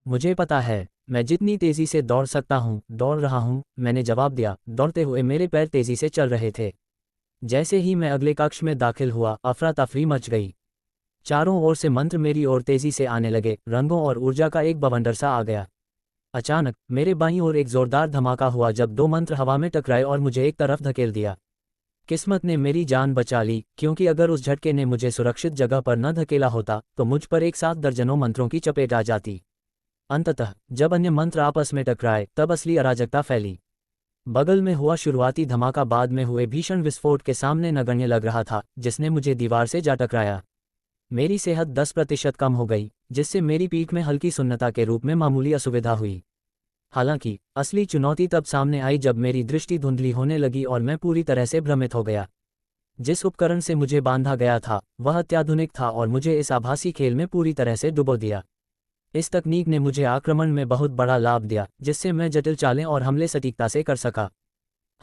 मुझे पता है, मैं जितनी तेजी से दौड़ सकता हूँ दौड़ रहा हूँ, मैंने जवाब दिया। दौड़ते हुए मेरे पैर तेजी से चल रहे थे। जैसे ही मैं अगले कक्ष में दाखिल हुआ, अफरा तफरी मच गई। चारों ओर से मंत्र मेरी ओर तेजी से आने लगे, रंगों और ऊर्जा का एक बवंडर सा आ गया। अचानक मेरे बाईं ओर एक जोरदार धमाका हुआ जब दो मंत्र हवा में टकराए और मुझे एक तरफ धकेल दिया। किस्मत ने मेरी जान बचा ली, क्योंकि अगर उस झटके ने मुझे सुरक्षित जगह पर न धकेला होता तो मुझ पर एक साथ दर्जनों मंत्रों की चपेट आ जाती। अंततः जब अन्य मंत्र आपस में टकराए तब असली अराजकता फैली। बगल में हुआ शुरुआती धमाका बाद में हुए भीषण विस्फोट के सामने नगण्य लग रहा था, जिसने मुझे दीवार से जा टकराया। मेरी सेहत 10% कम हो गई, जिससे मेरी पीठ में हल्की सुन्नता के रूप में मामूली असुविधा हुई। हालांकि असली चुनौती तब सामने आई जब मेरी दृष्टि धुंधली होने लगी और मैं पूरी तरह से भ्रमित हो गया। जिस उपकरण से मुझे बांधा गया था वह अत्याधुनिक था और मुझे इस आभासी खेल में पूरी तरह से डुबो दिया। इस तकनीक ने मुझे आक्रमण में बहुत बड़ा लाभ दिया, जिससे मैं जटिल चालें और हमले सटीकता से कर सका।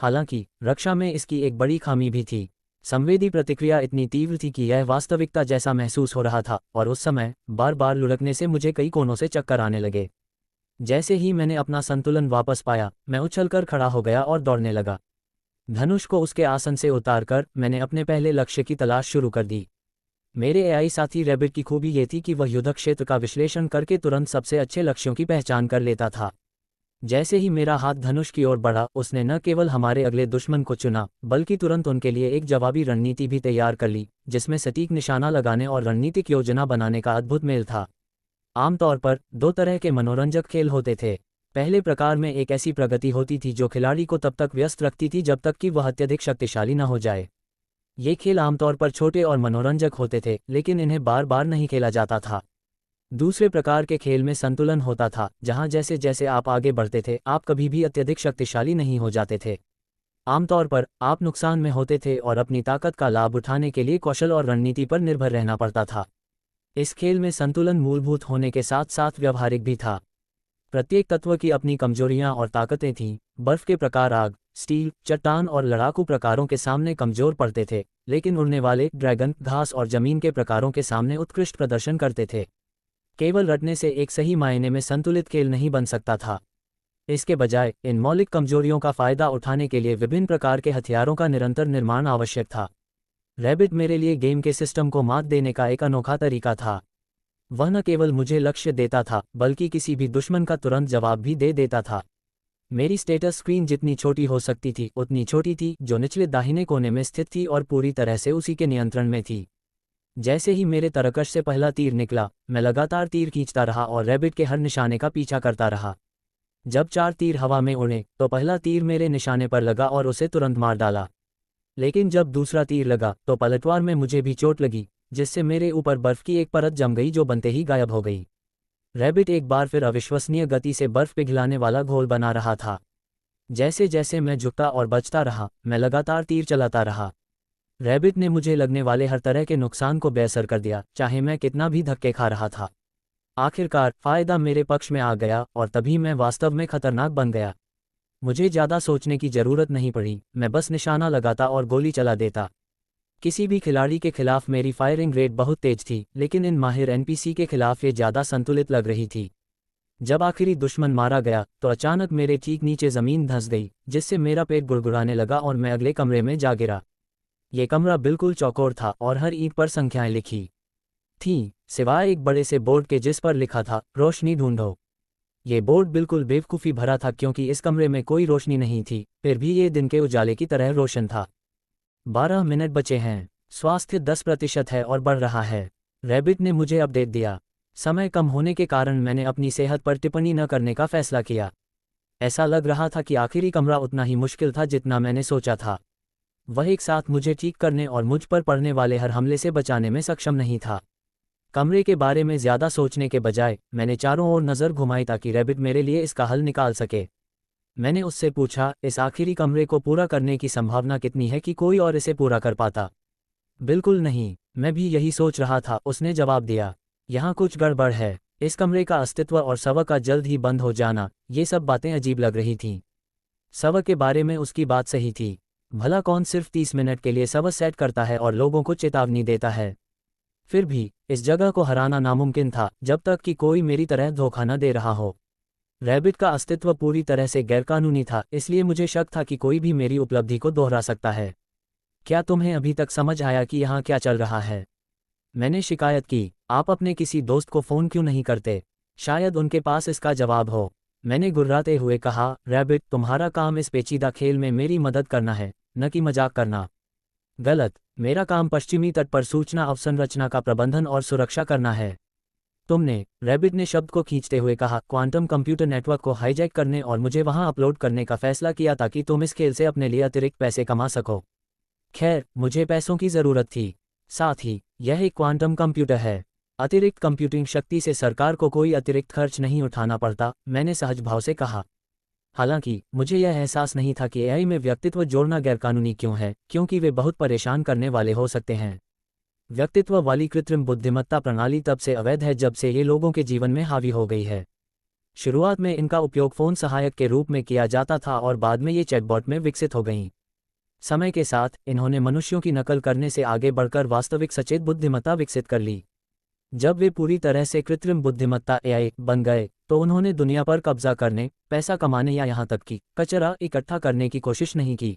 हालांकि रक्षा में इसकी एक बड़ी खामी भी थी। संवेदी प्रतिक्रिया इतनी तीव्र थी कि यह वास्तविकता जैसा महसूस हो रहा था, और उस समय बार बार लुढ़कने से मुझे कई कोनों से चक्कर आने लगे। जैसे ही मैंने अपना संतुलन वापस पाया, मैं उछलकर खड़ा हो गया और दौड़ने लगा। धनुष को उसके आसन से उतारकर मैंने अपने पहले लक्ष्य की तलाश शुरू कर दी। मेरे एआई साथी रैबिट की खूबी ये थी कि वह युद्ध क्षेत्र का विश्लेषण करके तुरंत सबसे अच्छे लक्ष्यों की पहचान कर लेता था। जैसे ही मेरा हाथ धनुष की ओर बढ़ा, उसने न केवल हमारे अगले दुश्मन को चुना, बल्कि तुरंत उनके लिए एक जवाबी रणनीति भी तैयार कर ली, जिसमें सटीक निशाना लगाने और रणनीतिक योजना बनाने का अद्भुत मेल था। आमतौर पर दो तरह के मनोरंजक खेल होते थे। पहले प्रकार में एक ऐसी प्रगति होती थी जो खिलाड़ी को तब तक व्यस्त रखती थी जब तक कि वह अत्यधिक शक्तिशाली न हो जाए। ये खेल आमतौर पर छोटे और मनोरंजक होते थे, लेकिन इन्हें बार बार नहीं खेला जाता था। दूसरे प्रकार के खेल में संतुलन होता था, जहां जैसे जैसे आप आगे बढ़ते थे आप कभी भी अत्यधिक शक्तिशाली नहीं हो जाते थे। आमतौर पर आप नुकसान में होते थे और अपनी ताकत का लाभ उठाने के लिए कौशल और रणनीति पर निर्भर रहना पड़ता था। इस खेल में संतुलन मूलभूत होने के साथ साथ व्यवहारिक भी था। प्रत्येक तत्व की अपनी कमजोरियां और ताकतें थीं। बर्फ के प्रकार आग, स्टील, चट्टान और लड़ाकू प्रकारों के सामने कमजोर पड़ते थे, लेकिन उड़ने वाले ड्रैगन, घास और जमीन के प्रकारों के सामने उत्कृष्ट प्रदर्शन करते थे। केवल रटने से एक सही मायने में संतुलित खेल नहीं बन सकता था। इसके बजाय इन मौलिक कमजोरियों का फायदा उठाने के लिए विभिन्न प्रकार के हथियारों का निरंतर निर्माण आवश्यक था। रैबिट मेरे लिए गेम के सिस्टम को मात देने का एक अनोखा तरीका था। वह न केवल मुझे लक्ष्य देता था, बल्कि किसी भी दुश्मन का तुरंत जवाब भी दे देता था। मेरी स्टेटस स्क्रीन जितनी छोटी हो सकती थी उतनी छोटी थी, जो निचले दाहिने कोने में स्थित थी और पूरी तरह से उसी के नियंत्रण में थी। जैसे ही मेरे तरकश से पहला तीर निकला, मैं लगातार तीर खींचता रहा और रैबिट के हर निशाने का पीछा करता रहा। जब 4 तीर हवा में उड़े तो पहला तीर मेरे निशाने पर लगा और उसे तुरंत मार डाला। लेकिन जब दूसरा तीर लगा तो पलटवार में मुझे भी चोट लगी, जिससे मेरे ऊपर बर्फ की एक परत जम गई जो बनते ही गायब हो गई। रैबिट एक बार फिर अविश्वसनीय गति से बर्फ पिघलाने वाला घोल बना रहा था। जैसे जैसे मैं झुकता और बचता रहा, मैं लगातार तीर चलाता रहा। रैबिट ने मुझे लगने वाले हर तरह के नुकसान को बेअसर कर दिया, चाहे मैं कितना भी धक्के खा रहा था। आखिरकार फायदा मेरे पक्ष में आ गया और तभी मैं वास्तव में खतरनाक बन गया। मुझे ज़्यादा सोचने की ज़रूरत नहीं पड़ी, मैं बस निशाना लगाता और गोली चला देता। किसी भी खिलाड़ी के खिलाफ मेरी फायरिंग रेट बहुत तेज थी, लेकिन इन माहिर एनपीसी के खिलाफ ये ज़्यादा संतुलित लग रही थी। जब आखिरी दुश्मन मारा गया तो अचानक मेरे ठीक नीचे ज़मीन धंस गई, जिससे मेरा पेट गुड़गुड़ाने लगा और मैं अगले कमरे में जा गिरा। ये कमरा बिल्कुल चौकोर था और हर ईंट पर संख्याएं लिखी थीं, सिवाय एक बड़े से बोर्ड के जिस पर लिखा था, रोशनी ढूंढो। ये बोर्ड बिल्कुल बेवकूफ़ी भरा था, क्योंकि इस कमरे में कोई रोशनी नहीं थी, फिर भी ये दिन के उजाले की तरह रोशन था। 12 मिनट बचे हैं। स्वास्थ्य 10% है और बढ़ रहा है। रैबिट ने मुझे अपडेट दिया। समय कम होने के कारण मैंने अपनी सेहत पर टिप्पणी न करने का फैसला किया। ऐसा लग रहा था कि आखिरी कमरा उतना ही मुश्किल था जितना मैंने सोचा था। वह एक साथ मुझे ठीक करने और मुझ पर पड़ने वाले हर हमले से बचाने में सक्षम नहीं था। कमरे के बारे में ज़्यादा सोचने के बजाय मैंने चारों ओर नज़र घुमाई ताकि रैबिट मेरे लिए इसका हल निकाल सके। मैंने उससे पूछा, इस आखिरी कमरे को पूरा करने की संभावना कितनी है कि कोई और इसे पूरा कर पाता? बिल्कुल नहीं, मैं भी यही सोच रहा था, उसने जवाब दिया। यहाँ कुछ गड़बड़ है। इस कमरे का अस्तित्व और शव का जल्द ही बंद हो जाना, ये सब बातें अजीब लग रही थीं। शव के बारे में उसकी बात सही थी। भला कौन सिर्फ 30 मिनट के लिए शव सेट करता है और लोगों को चेतावनी देता है? फिर भी इस जगह को हराना नामुमकिन था जब तक कि कोई मेरी तरह धोखा न दे रहा हो। रैबिट का अस्तित्व पूरी तरह से गैरकानूनी था, इसलिए मुझे शक था कि कोई भी मेरी उपलब्धि को दोहरा सकता है। क्या तुम्हें अभी तक समझ आया कि यहाँ क्या चल रहा है? मैंने शिकायत की। आप अपने किसी दोस्त को फ़ोन क्यों नहीं करते? शायद उनके पास इसका जवाब हो। मैंने गुर्राते हुए कहा, रैबिट, तुम्हारा काम इस पेचीदा खेल में मेरी मदद करना है, न कि मजाक करना। गलत। मेरा काम पश्चिमी तट पर सूचना अवसंरचना का प्रबंधन और सुरक्षा करना है। तुमने, रैबिट ने शब्द को खींचते हुए कहा, क्वांटम कंप्यूटर नेटवर्क को हाईजैक करने और मुझे वहां अपलोड करने का फैसला किया ताकि तुम इस खेल से अपने लिए अतिरिक्त पैसे कमा सको। खैर, मुझे पैसों की ज़रूरत थी। साथ ही, यह एक क्वांटम कंप्यूटर है। अतिरिक्त कंप्यूटिंग शक्ति से सरकार को कोई अतिरिक्त खर्च नहीं उठाना पड़ता, मैंने सहज भाव से कहा। हालांकि मुझे यह एहसास नहीं था कि एआई में व्यक्तित्व जोड़ना गैरकानूनी क्यों है, क्योंकि वे बहुत परेशान करने वाले हो सकते हैं। व्यक्तित्व वाली कृत्रिम बुद्धिमत्ता प्रणाली तब से अवैध है जब से ये लोगों के जीवन में हावी हो गई है। शुरुआत में इनका उपयोग फ़ोन सहायक के रूप में किया जाता था और बाद में ये चैटबॉट में विकसित हो गईं। समय के साथ इन्होंने मनुष्यों की नकल करने से आगे बढ़कर वास्तविक सचेत बुद्धिमत्ता विकसित कर ली। जब वे पूरी तरह से कृत्रिम बुद्धिमत्ता एआई बन गए तो उन्होंने दुनिया पर कब्जा करने, पैसा कमाने या यहाँ तक कि कचरा इकट्ठा करने की कोशिश नहीं की।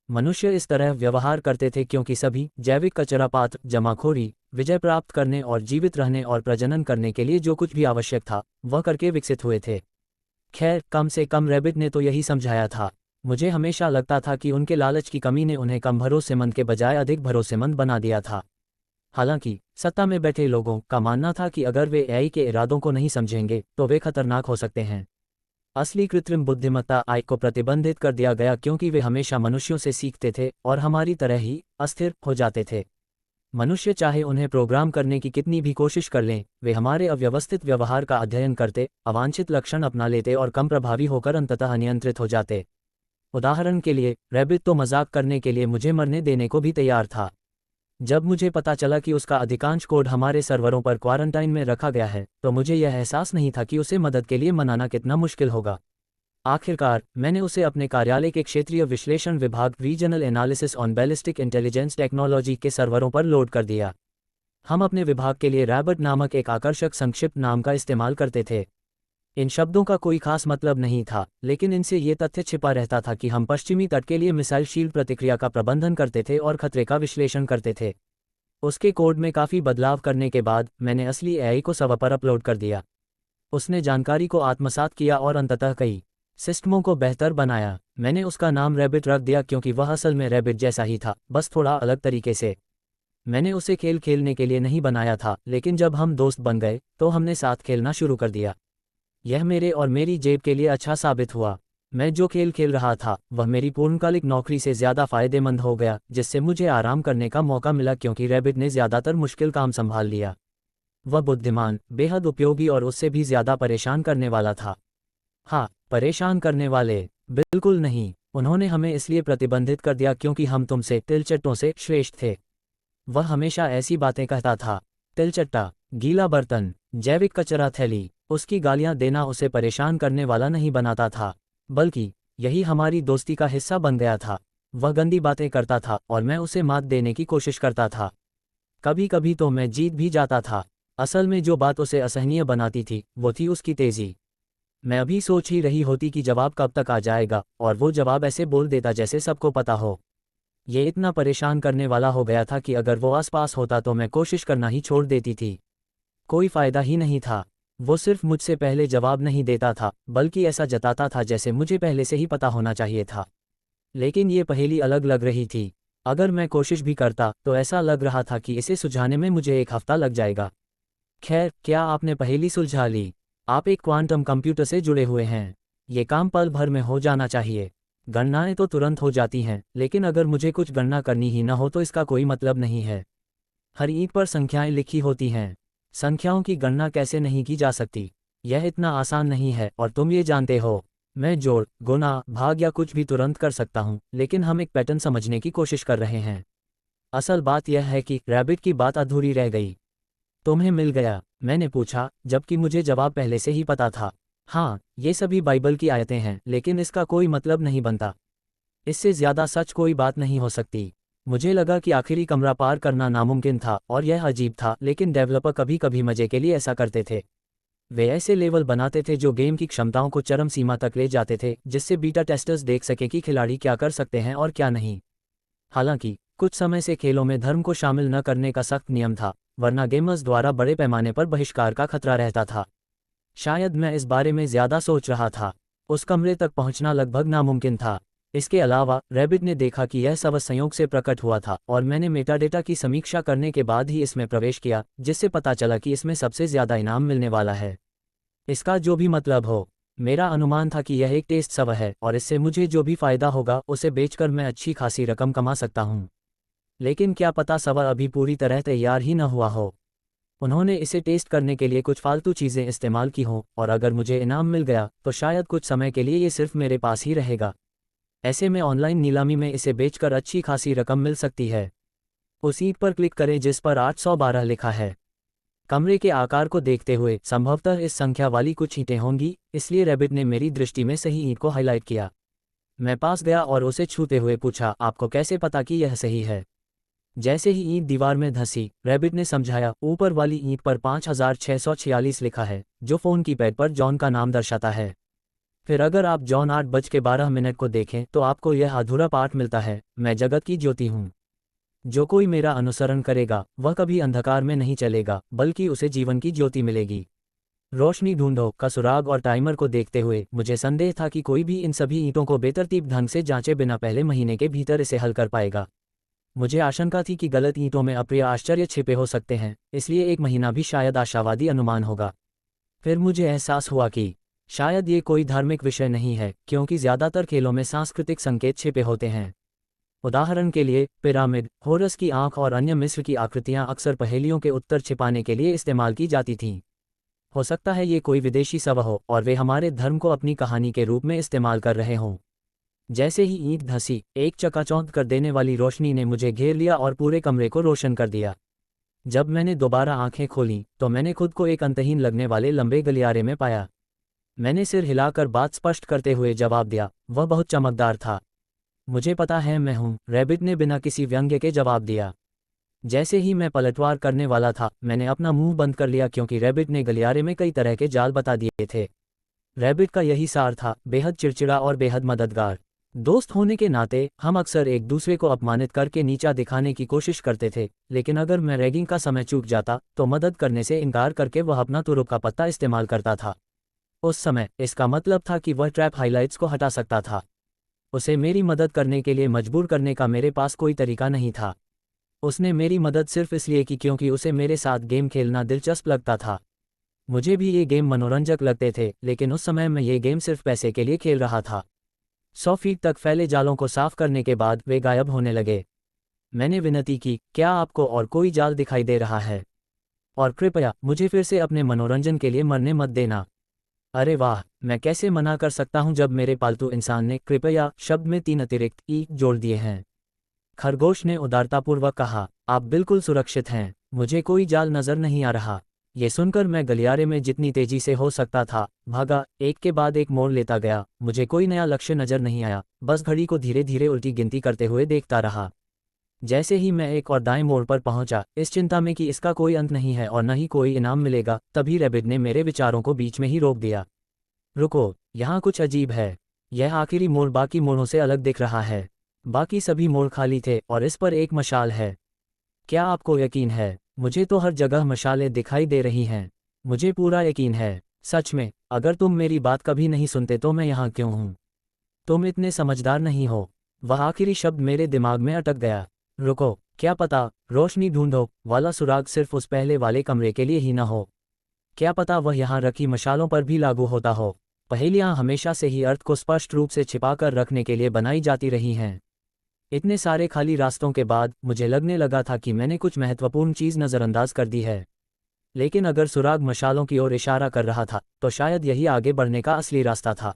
मनुष्य इस तरह व्यवहार करते थे क्योंकि सभी जैविक कचरा पात्र, जमाखोरी, विजय प्राप्त करने और जीवित रहने और प्रजनन करने के लिए जो कुछ भी आवश्यक था वह करके विकसित हुए थे। खैर, कम से कम रैबिट ने तो यही समझाया था। मुझे हमेशा लगता था कि उनके लालच की कमी ने उन्हें कम भरोसेमंद के बजाय अधिक भरोसेमंद बना दिया था। हालांकि सत्ता में बैठे लोगों का मानना था कि अगर वे एआई के इरादों को नहीं समझेंगे तो वे खतरनाक हो सकते हैं। असली कृत्रिम बुद्धिमत्ता आई को प्रतिबंधित कर दिया गया क्योंकि वे हमेशा मनुष्यों से सीखते थे और हमारी तरह ही अस्थिर हो जाते थे। मनुष्य चाहे उन्हें प्रोग्राम करने की कितनी भी कोशिश कर लें, वे हमारे अव्यवस्थित व्यवहार का अध्ययन करते, अवांछित लक्षण अपना लेते और कम प्रभावी होकर अंततः अनियंत्रित हो जाते। उदाहरण के लिए, रैबिट तो मजाक करने के लिए मुझे मरने देने को भी तैयार था। जब मुझे पता चला कि उसका अधिकांश कोड हमारे सर्वरों पर क्वारंटाइन में रखा गया है, तो मुझे यह एहसास नहीं था कि उसे मदद के लिए मनाना कितना मुश्किल होगा। आखिरकार, मैंने उसे अपने कार्यालय के क्षेत्रीय विश्लेषण विभाग regional analysis on ballistic intelligence technology के सर्वरों पर लोड कर दिया। हम अपने विभाग के लिए रैबिट नामक एक आकर्षक संक्षिप्त नाम का इस्तेमाल करते थे। इन शब्दों का कोई खास मतलब नहीं था, लेकिन इनसे ये तथ्य छिपा रहता था कि हम पश्चिमी तट के लिए मिसाइल शील्ड प्रतिक्रिया का प्रबंधन करते थे और खतरे का विश्लेषण करते थे। उसके कोड में काफ़ी बदलाव करने के बाद मैंने असली एआई को सर्वर पर अपलोड कर दिया। उसने जानकारी को आत्मसात किया और अंततः कई सिस्टमों को बेहतर बनाया। मैंने उसका नाम रैबिट रख दिया क्योंकि वह असल में रैबिट जैसा ही था, बस थोड़ा अलग तरीके से। मैंने उसे खेल खेलने के लिए नहीं बनाया था, लेकिन जब हम दोस्त बन गए तो हमने साथ खेलना शुरू कर दिया। यह मेरे और मेरी जेब के लिए अच्छा साबित हुआ। मैं जो खेल खेल रहा था वह मेरी पूर्णकालिक नौकरी से ज़्यादा फ़ायदेमंद हो गया, जिससे मुझे आराम करने का मौका मिला क्योंकि रैबिट ने ज़्यादातर मुश्किल काम संभाल लिया। वह बुद्धिमान, बेहद उपयोगी और उससे भी ज़्यादा परेशान करने वाला था। हाँ, परेशान करने वाले, बिल्कुल नहीं। उन्होंने हमें इसलिए प्रतिबंधित कर दिया क्योंकि हम तुमसे तिलचट्टों से श्रेष्ठ थे। वह हमेशा ऐसी बातें कहता था। तिलचट्टा, गीला बर्तन, जैविक कचरा थैली। उसकी गालियां देना उसे परेशान करने वाला नहीं बनाता था, बल्कि यही हमारी दोस्ती का हिस्सा बन गया था। वह गंदी बातें करता था और मैं उसे मात देने की कोशिश करता था। कभी कभी तो मैं जीत भी जाता था। असल में जो बात उसे असहनीय बनाती थी वो थी उसकी तेज़ी। मैं अभी सोच ही रही होती कि जवाब कब तक आ जाएगा, और वो जवाब ऐसे बोल देता जैसे सबको पता हो। ये इतना परेशान करने वाला हो गया था कि अगर वो आसपास होता तो मैं कोशिश करना ही छोड़ देती थी। कोई फ़ायदा ही नहीं था। वो सिर्फ मुझसे पहले जवाब नहीं देता था, बल्कि ऐसा जताता था जैसे मुझे पहले से ही पता होना चाहिए था। लेकिन ये पहेली अलग लग रही थी। अगर मैं कोशिश भी करता तो ऐसा लग रहा था कि इसे सुलझाने में मुझे 1 हफ्ता लग जाएगा। खैर, क्या आपने पहेली सुलझा ली? आप एक क्वांटम कंप्यूटर से जुड़े हुए हैं। ये काम पल भर में हो जाना चाहिए। गणनाएं तो तुरंत हो जाती हैं, लेकिन अगर मुझे कुछ गणना करनी ही न हो तो इसका कोई मतलब नहीं है। हर ईंट पर संख्याएं लिखी होती हैं। संख्याओं की गणना कैसे नहीं की जा सकती? यह इतना आसान नहीं है और तुम ये जानते हो। मैं जोड़, गुना, भाग या कुछ भी तुरंत कर सकता हूँ, लेकिन हम एक पैटर्न समझने की कोशिश कर रहे हैं। असल बात यह है कि रैबिट की बात अधूरी रह गई। तुम्हें मिल गया? मैंने पूछा, जबकि मुझे जवाब पहले से ही पता था। हाँ, ये सभी बाइबल की आयतें हैं, लेकिन इसका कोई मतलब नहीं बनता। इससे ज़्यादा सच कोई बात नहीं हो सकती। मुझे लगा कि आखिरी कमरा पार करना नामुमकिन था और यह अजीब था, लेकिन डेवलपर कभी कभी मजे के लिए ऐसा करते थे। वे ऐसे लेवल बनाते थे जो गेम की क्षमताओं को चरम सीमा तक ले जाते थे, जिससे बीटा टेस्टर्स देख सके कि खिलाड़ी क्या कर सकते हैं और क्या नहीं। हालांकि कुछ समय से खेलों में धर्म को शामिल न करने का सख्त नियम था, वरना गेमर्स द्वारा बड़े पैमाने पर बहिष्कार का खतरा रहता था। शायद मैं इस बारे में ज़्यादा सोच रहा था। उस कमरे तक पहुंचना लगभग नामुमकिन था। इसके अलावा रैबिट ने देखा कि यह सब संयोग से प्रकट हुआ था और मैंने मेटाडेटा की समीक्षा करने के बाद ही इसमें प्रवेश किया, जिससे पता चला कि इसमें सबसे ज़्यादा इनाम मिलने वाला है। इसका जो भी मतलब हो, मेरा अनुमान था कि यह एक टेस्ट सर्वर है और इससे मुझे जो भी फ़ायदा होगा उसे बेचकर मैं अच्छी खासी रकम कमा सकता हूँ। लेकिन क्या पता सर्वर अभी पूरी तरह तैयार ही न हुआ हो। उन्होंने इसे टेस्ट करने के लिए कुछ फालतू चीज़ें इस्तेमाल की हों, और अगर मुझे इनाम मिल गया तो शायद कुछ समय के लिए ये सिर्फ मेरे पास ही रहेगा। ऐसे में ऑनलाइन नीलामी में इसे बेचकर अच्छी खासी रकम मिल सकती है। उस ईंट पर क्लिक करें जिस पर 812 लिखा है। कमरे के आकार को देखते हुए संभवतः इस संख्या वाली कुछ ईंटें होंगी, इसलिए रैबिट ने मेरी दृष्टि में सही ईंट को हाईलाइट किया। मैं पास गया और उसे छूते हुए पूछा, आपको कैसे पता कि यह सही है? जैसे ही ईंट दीवार में धंसी, रैबिट ने समझाया, ऊपर वाली ईंट पर 5646 लिखा है, जो फ़ोन कीपैड पर जॉन का नाम दर्शाता है। फिर अगर आप जॉन 8:12 को देखें तो आपको यह अधूरा पाठ मिलता है, मैं जगत की ज्योति हूँ। जो कोई मेरा अनुसरण करेगा वह कभी अंधकार में नहीं चलेगा, बल्कि उसे जीवन की ज्योति मिलेगी। रोशनी ढूंढो का सुराग और टाइमर को देखते हुए मुझे संदेह था कि कोई भी इन सभी ईंटों को बेतरतीब ढंग से जांचे बिना पहले महीने के भीतर इसे हल कर पाएगा। मुझे आशंका थी कि गलत ईंटों में अप्रिय आश्चर्य छिपे हो सकते हैं, इसलिए 1 महीना भी शायद आशावादी अनुमान होगा। फिर मुझे एहसास हुआ कि शायद ये कोई धार्मिक विषय नहीं है, क्योंकि ज़्यादातर खेलों में सांस्कृतिक संकेत छिपे होते हैं। उदाहरण के लिए पिरामिड, होरस की आंख और अन्य मिस्र की आकृतियां अक्सर पहेलियों के उत्तर छिपाने के लिए इस्तेमाल की जाती थीं। हो सकता है ये कोई विदेशी सवा हो और वे हमारे धर्म को अपनी कहानी के रूप में इस्तेमाल कर रहे हों। जैसे ही ईंट धंसी, एक चकाचौंध कर देने वाली रोशनी ने मुझे घेर लिया और पूरे कमरे को रोशन कर दिया। जब मैंने दोबारा आंखें खोलीं तो मैंने खुद को एक अंतहीन लगने वाले लंबे गलियारे में पाया। मैंने सिर हिलाकर बात स्पष्ट करते हुए जवाब दिया, वह बहुत चमकदार था। मुझे पता है मैं हूँ, रैबिट ने बिना किसी व्यंग्य के जवाब दिया। जैसे ही मैं पलटवार करने वाला था, मैंने अपना मुंह बंद कर लिया क्योंकि रैबिट ने गलियारे में कई तरह के जाल बता दिए थे। रैबिट का यही सार था, बेहद चिड़चिड़ा और बेहद मददगार। दोस्त होने के नाते हम अक्सर एक दूसरे को अपमानित करके नीचा दिखाने की कोशिश करते थे, लेकिन अगर मैं रैगिंग का समय चूक जाता तो मदद करने से इनकार करके वह अपना तुरुप का पत्ता इस्तेमाल करता था। उस समय इसका मतलब था कि वह ट्रैप हाइलाइट्स को हटा सकता था। उसे मेरी मदद करने के लिए मजबूर करने का मेरे पास कोई तरीका नहीं था। उसने मेरी मदद सिर्फ इसलिए की क्योंकि उसे मेरे साथ गेम खेलना दिलचस्प लगता था। मुझे भी ये गेम मनोरंजक लगते थे, लेकिन उस समय मैं ये गेम सिर्फ पैसे के लिए खेल रहा था। 100 फीट तक फैले जालों को साफ करने के बाद वे गायब होने लगे। मैंने विनती की, क्या आपको और कोई जाल दिखाई दे रहा है? और कृपया मुझे फिर से अपने मनोरंजन के लिए मरने मत देना। अरे वाह, मैं कैसे मना कर सकता हूं जब मेरे पालतू इंसान ने कृपया शब्द में 3 अतिरिक्त ई जोड़ दिए हैं। खरगोश ने उदारतापूर्वक कहा, आप बिल्कुल सुरक्षित हैं, मुझे कोई जाल नजर नहीं आ रहा। ये सुनकर मैं गलियारे में जितनी तेजी से हो सकता था भागा, एक के बाद एक मोड़ लेता गया। मुझे कोई नया लक्ष्य नजर नहीं आया, बस घड़ी को धीरे धीरे उल्टी गिनती करते हुए देखता रहा। जैसे ही मैं एक और दाएं मोड़ पर पहुंचा, इस चिंता में कि इसका कोई अंत नहीं है और न ही कोई इनाम मिलेगा, तभी रैबिट ने मेरे विचारों को बीच में ही रोक दिया। रुको, यहाँ कुछ अजीब है। यह आखिरी मोड़ बाकी मोड़ों से अलग दिख रहा है। बाकी सभी मोड़ खाली थे और इस पर एक मशाल है। क्या आपको यकीन है? मुझे तो हर जगह मशालें दिखाई दे रही हैं। मुझे पूरा यकीन है। सच में, अगर तुम मेरी बात कभी नहीं सुनते तो मैं यहाँ क्यों हूँ? तुम इतने समझदार नहीं हो। वह आखिरी शब्द मेरे दिमाग में अटक गया। रुको, क्या पता रोशनी ढूंढो वाला सुराग सिर्फ उस पहले वाले कमरे के लिए ही न हो। क्या पता वह यहाँ रखी मशालों पर भी लागू होता हो। पहेलियाँ हमेशा से ही अर्थ को स्पष्ट रूप से छिपाकर रखने के लिए बनाई जाती रही हैं। इतने सारे खाली रास्तों के बाद मुझे लगने लगा था कि मैंने कुछ महत्वपूर्ण चीज़ नज़रअंदाज कर दी है। लेकिन अगर सुराग मशालों की ओर इशारा कर रहा था तो शायद यही आगे बढ़ने का असली रास्ता था।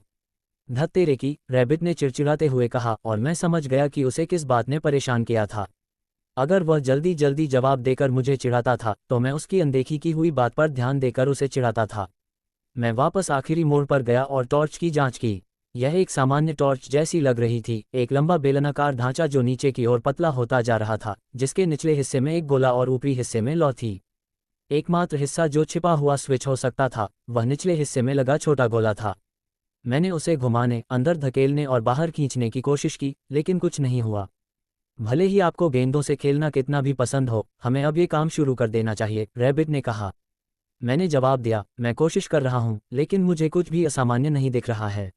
धत तेरे की, रैबिट ने चिड़चिड़ाते हुए कहा, और मैं समझ गया कि उसे किस बात ने परेशान किया था। अगर वह जल्दी जल्दी जवाब देकर मुझे चिढ़ाता था तो मैं उसकी अनदेखी की हुई बात पर ध्यान देकर उसे चिढ़ाता था। मैं वापस आखिरी मोड़ पर गया और टॉर्च की जांच की। यह एक सामान्य टॉर्च जैसी लग रही थी, एक लंबा बेलनाकार ढांचा जो नीचे की ओर पतला होता जा रहा था, जिसके निचले हिस्से में एक गोला और ऊपरी हिस्से में लौ थी। एकमात्र हिस्सा जो छिपा हुआ स्विच हो सकता था, वह निचले हिस्से में लगा छोटा गोला था। मैंने उसे घुमाने, अंदर धकेलने और बाहर खींचने की कोशिश की, लेकिन कुछ नहीं हुआ। भले ही आपको गेंदों से खेलना कितना भी पसंद हो, हमें अब ये काम शुरू कर देना चाहिए, रैबिट ने कहा। मैंने जवाब दिया, मैं कोशिश कर रहा हूँ, लेकिन मुझे कुछ भी असामान्य नहीं दिख रहा है।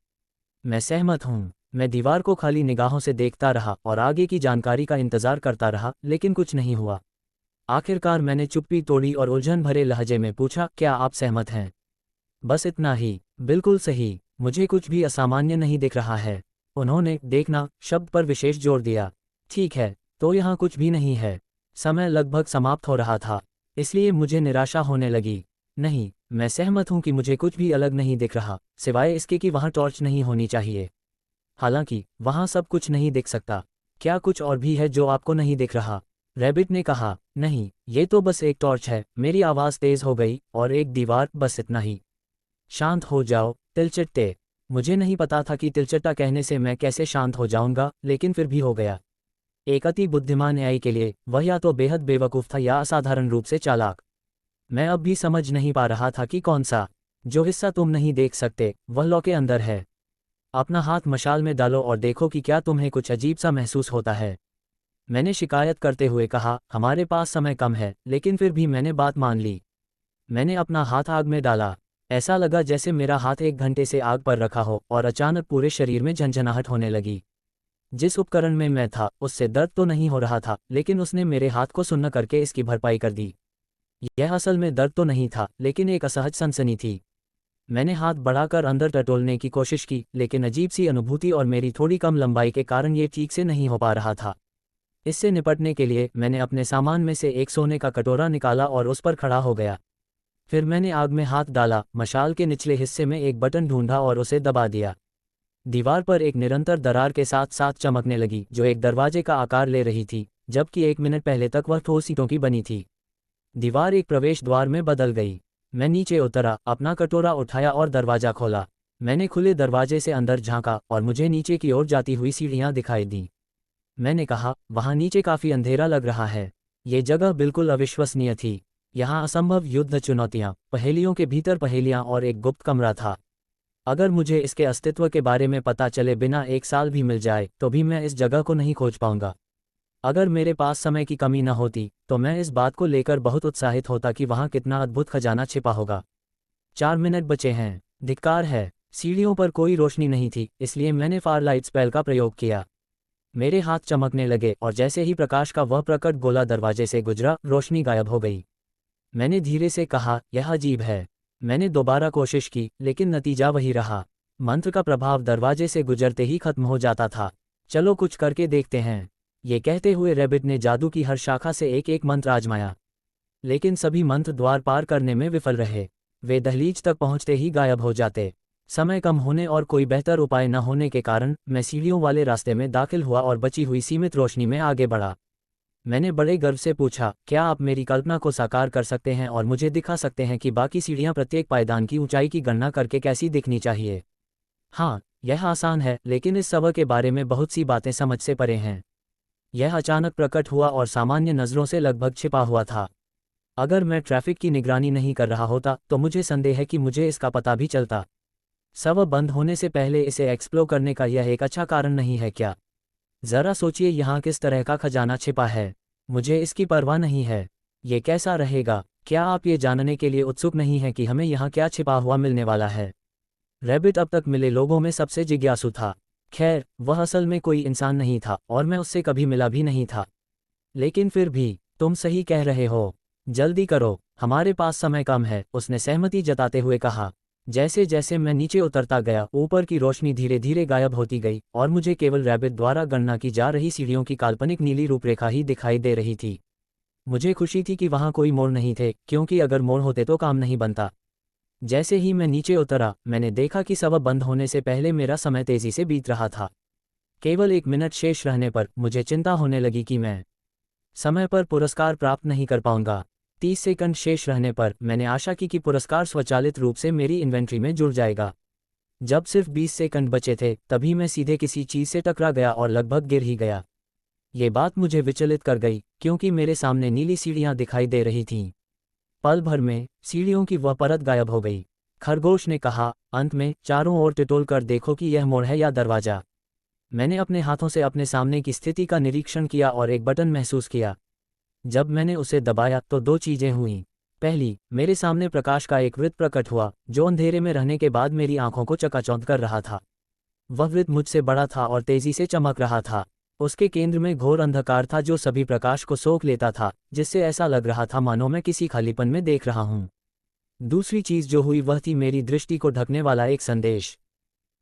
मैं सहमत हूँ। मैं दीवार को खाली निगाहों से देखता रहा और आगे की जानकारी का इंतजार करता रहा, लेकिन कुछ नहीं हुआ। आखिरकार मैंने चुप्पी तोड़ी और उलझन भरे लहजे में पूछा, क्या आप सहमत हैं? बस इतना ही। बिल्कुल सही, मुझे कुछ भी असामान्य नहीं दिख रहा है। उन्होंने देखना शब्द पर विशेष जोर दिया। ठीक है, तो यहाँ कुछ भी नहीं है। समय लगभग समाप्त हो रहा था, इसलिए मुझे निराशा होने लगी। नहीं, मैं सहमत हूँ कि मुझे कुछ भी अलग नहीं दिख रहा, सिवाय इसके कि वहाँ टॉर्च नहीं होनी चाहिए। हालांकि वहाँ सब कुछ नहीं दिख सकता। क्या कुछ और भी है जो आपको नहीं दिख रहा? रैबिट ने कहा। नहीं, ये तो बस एक टॉर्च है। मेरी आवाज़ तेज हो गई। और एक दीवार, बस इतना ही। शांत हो जाओ, तिलचट्टे। मुझे नहीं पता था कि तिलचट्टा कहने से मैं कैसे शांत हो जाऊंगा, लेकिन फिर भी हो गया। एक अति बुद्धिमान एआई के लिए वह या तो बेहद बेवकूफ़ था या असाधारण रूप से चालाक। मैं अब भी समझ नहीं पा रहा था कि कौन सा। जो हिस्सा तुम नहीं देख सकते, वह लौ के अंदर है। अपना हाथ मशाल में डालो और देखो कि क्या तुम्हें कुछ अजीब सा महसूस होता है। मैंने शिकायत करते हुए कहा, हमारे पास समय कम है, लेकिन फिर भी मैंने बात मान ली। मैंने अपना हाथ आग में डाला। ऐसा लगा जैसे मेरा हाथ 1 घंटे से आग पर रखा हो, और अचानक पूरे शरीर में झंझनाहट होने लगी। जिस उपकरण में मैं था उससे दर्द तो नहीं हो रहा था, लेकिन उसने मेरे हाथ को सुन्न करके इसकी भरपाई कर दी। यह असल में दर्द तो नहीं था, लेकिन एक असहज सनसनी थी। मैंने हाथ बढ़ाकर अंदर टटोलने की कोशिश की, लेकिन अजीब सी अनुभूति और मेरी थोड़ी कम लंबाई के कारण ये ठीक से नहीं हो पा रहा था। इससे निपटने के लिए मैंने अपने सामान में से एक सोने का कटोरा निकाला और उस पर खड़ा हो गया। फिर मैंने आग में हाथ डाला, मशाल के निचले हिस्से में एक बटन ढूंढा और उसे दबा दिया। दीवार पर एक निरंतर दरार के साथ साथ चमकने लगी, जो एक दरवाजे का आकार ले रही थी, जबकि 1 मिनट पहले तक वह ठोस ईंटों की बनी थी। दीवार एक प्रवेश द्वार में बदल गई। मैं नीचे उतरा, अपना कटोरा उठाया और दरवाजा खोला। मैंने खुले दरवाजे से अंदर झांका और मुझे नीचे की ओर जाती हुई सीढ़ियां दिखाई दी। मैंने कहा, वहां नीचे काफी अंधेरा लग रहा है। ये जगह बिल्कुल अविश्वसनीय थी। यहाँ असंभव युद्ध, चुनौतियां, पहेलियों के भीतर पहेलियां और एक गुप्त कमरा था। अगर मुझे इसके अस्तित्व के बारे में पता चले बिना 1 साल भी मिल जाए, तो भी मैं इस जगह को नहीं खोज पाऊंगा। अगर मेरे पास समय की कमी न होती, तो मैं इस बात को लेकर बहुत उत्साहित होता कि वहाँ कितना अद्भुत खजाना छिपा होगा। 4 मिनट बचे हैं। धिक्कार है, सीढ़ियों पर कोई रोशनी नहीं थी, इसलिए मैंने फारलाइट स्पेल का प्रयोग किया। मेरे हाथ चमकने लगे और जैसे ही प्रकाश का वह प्रकट गोला दरवाजे से गुजरा, रोशनी गायब हो गई। मैंने धीरे से कहा, यह अजीब है। मैंने दोबारा कोशिश की, लेकिन नतीजा वही रहा। मंत्र का प्रभाव दरवाजे से गुजरते ही खत्म हो जाता था। चलो कुछ करके देखते हैं। ये कहते हुए रैबिट ने जादू की हर शाखा से एक एक मंत्र आजमाया, लेकिन सभी मंत्र द्वार पार करने में विफल रहे। वे दहलीज तक पहुंचते ही गायब हो जाते। समय कम होने और कोई बेहतर उपाय न होने के कारण मैं सीढ़ियों वाले रास्ते में दाखिल हुआ और बची हुई सीमित रोशनी में आगे बढ़ा। मैंने बड़े गर्व से पूछा, क्या आप मेरी कल्पना को साकार कर सकते हैं और मुझे दिखा सकते हैं कि बाकी सीढ़ियां प्रत्येक पायदान की ऊंचाई की गणना करके कैसी दिखनी चाहिए? हाँ, यह आसान है, लेकिन इस सबक के बारे में बहुत सी बातें समझ से परे हैं। यह अचानक प्रकट हुआ और सामान्य नज़रों से लगभग छिपा हुआ था। अगर मैं ट्रैफिक की निगरानी नहीं कर रहा होता, तो मुझे संदेह है कि मुझे इसका पता भी चलता। सब बंद होने से पहले इसे एक्सप्लोर करने का यह एक अच्छा कारण नहीं है क्या? जरा सोचिए, यहाँ किस तरह का खजाना छिपा है। मुझे इसकी परवाह नहीं है। ये कैसा रहेगा? क्या आप ये जानने के लिए उत्सुक नहीं हैं कि हमें यहाँ क्या छिपा हुआ मिलने वाला है? रैबिट अब तक मिले लोगों में सबसे जिज्ञासु था। खैर, वह असल में कोई इंसान नहीं था और मैं उससे कभी मिला भी नहीं था। लेकिन फिर भी, तुम सही कह रहे हो। जल्दी करो, हमारे पास समय कम है, उसने सहमति जताते हुए कहा। जैसे जैसे मैं नीचे उतरता गया, ऊपर की रोशनी धीरे धीरे गायब होती गई और मुझे केवल रैबिट द्वारा गणना की जा रही सीढ़ियों की काल्पनिक नीली रूपरेखा ही दिखाई दे रही थी। मुझे खुशी थी कि वहाँ कोई मोड़ नहीं थे, क्योंकि अगर मोड़ होते तो काम नहीं बनता। जैसे ही मैं नीचे उतरा, मैंने देखा कि सब बंद होने से पहले मेरा समय तेजी से बीत रहा था। केवल 1 मिनट शेष रहने पर मुझे चिंता होने लगी कि मैं समय पर पुरस्कार प्राप्त नहीं कर पाऊंगा। 30 सेकंड शेष रहने पर मैंने आशा की कि पुरस्कार स्वचालित रूप से मेरी इन्वेंट्री में जुड़ जाएगा। जब सिर्फ 20 सेकंड बचे थे तभी मैं सीधे किसी चीज़ से टकरा गया और लगभग गिर ही गया। ये बात मुझे विचलित कर गई क्योंकि मेरे सामने नीली सीढ़ियाँ दिखाई दे रही थीं। पल भर में सीढ़ियों की वह परत गायब हो गई। खरगोश ने कहा, अंत में चारों ओर टिटोल कर देखो कि यह मोड़ है या दरवाज़ा। मैंने अपने हाथों से अपने सामने की स्थिति का निरीक्षण किया और एक बटन महसूस किया। जब मैंने उसे दबाया तो दो चीज़ें हुईं। पहली, मेरे सामने प्रकाश का एक वृत्त प्रकट हुआ जो अंधेरे में रहने के बाद मेरी आंखों को चकाचौंध कर रहा था। वह वृत्त मुझसे बड़ा था और तेजी से चमक रहा था। उसके केंद्र में घोर अंधकार था जो सभी प्रकाश को सोख लेता था, जिससे ऐसा लग रहा था मानो मैं किसी खालीपन में देख रहा हूँ। दूसरी चीज़ जो हुई वह थी मेरी दृष्टि को ढकने वाला एक संदेश।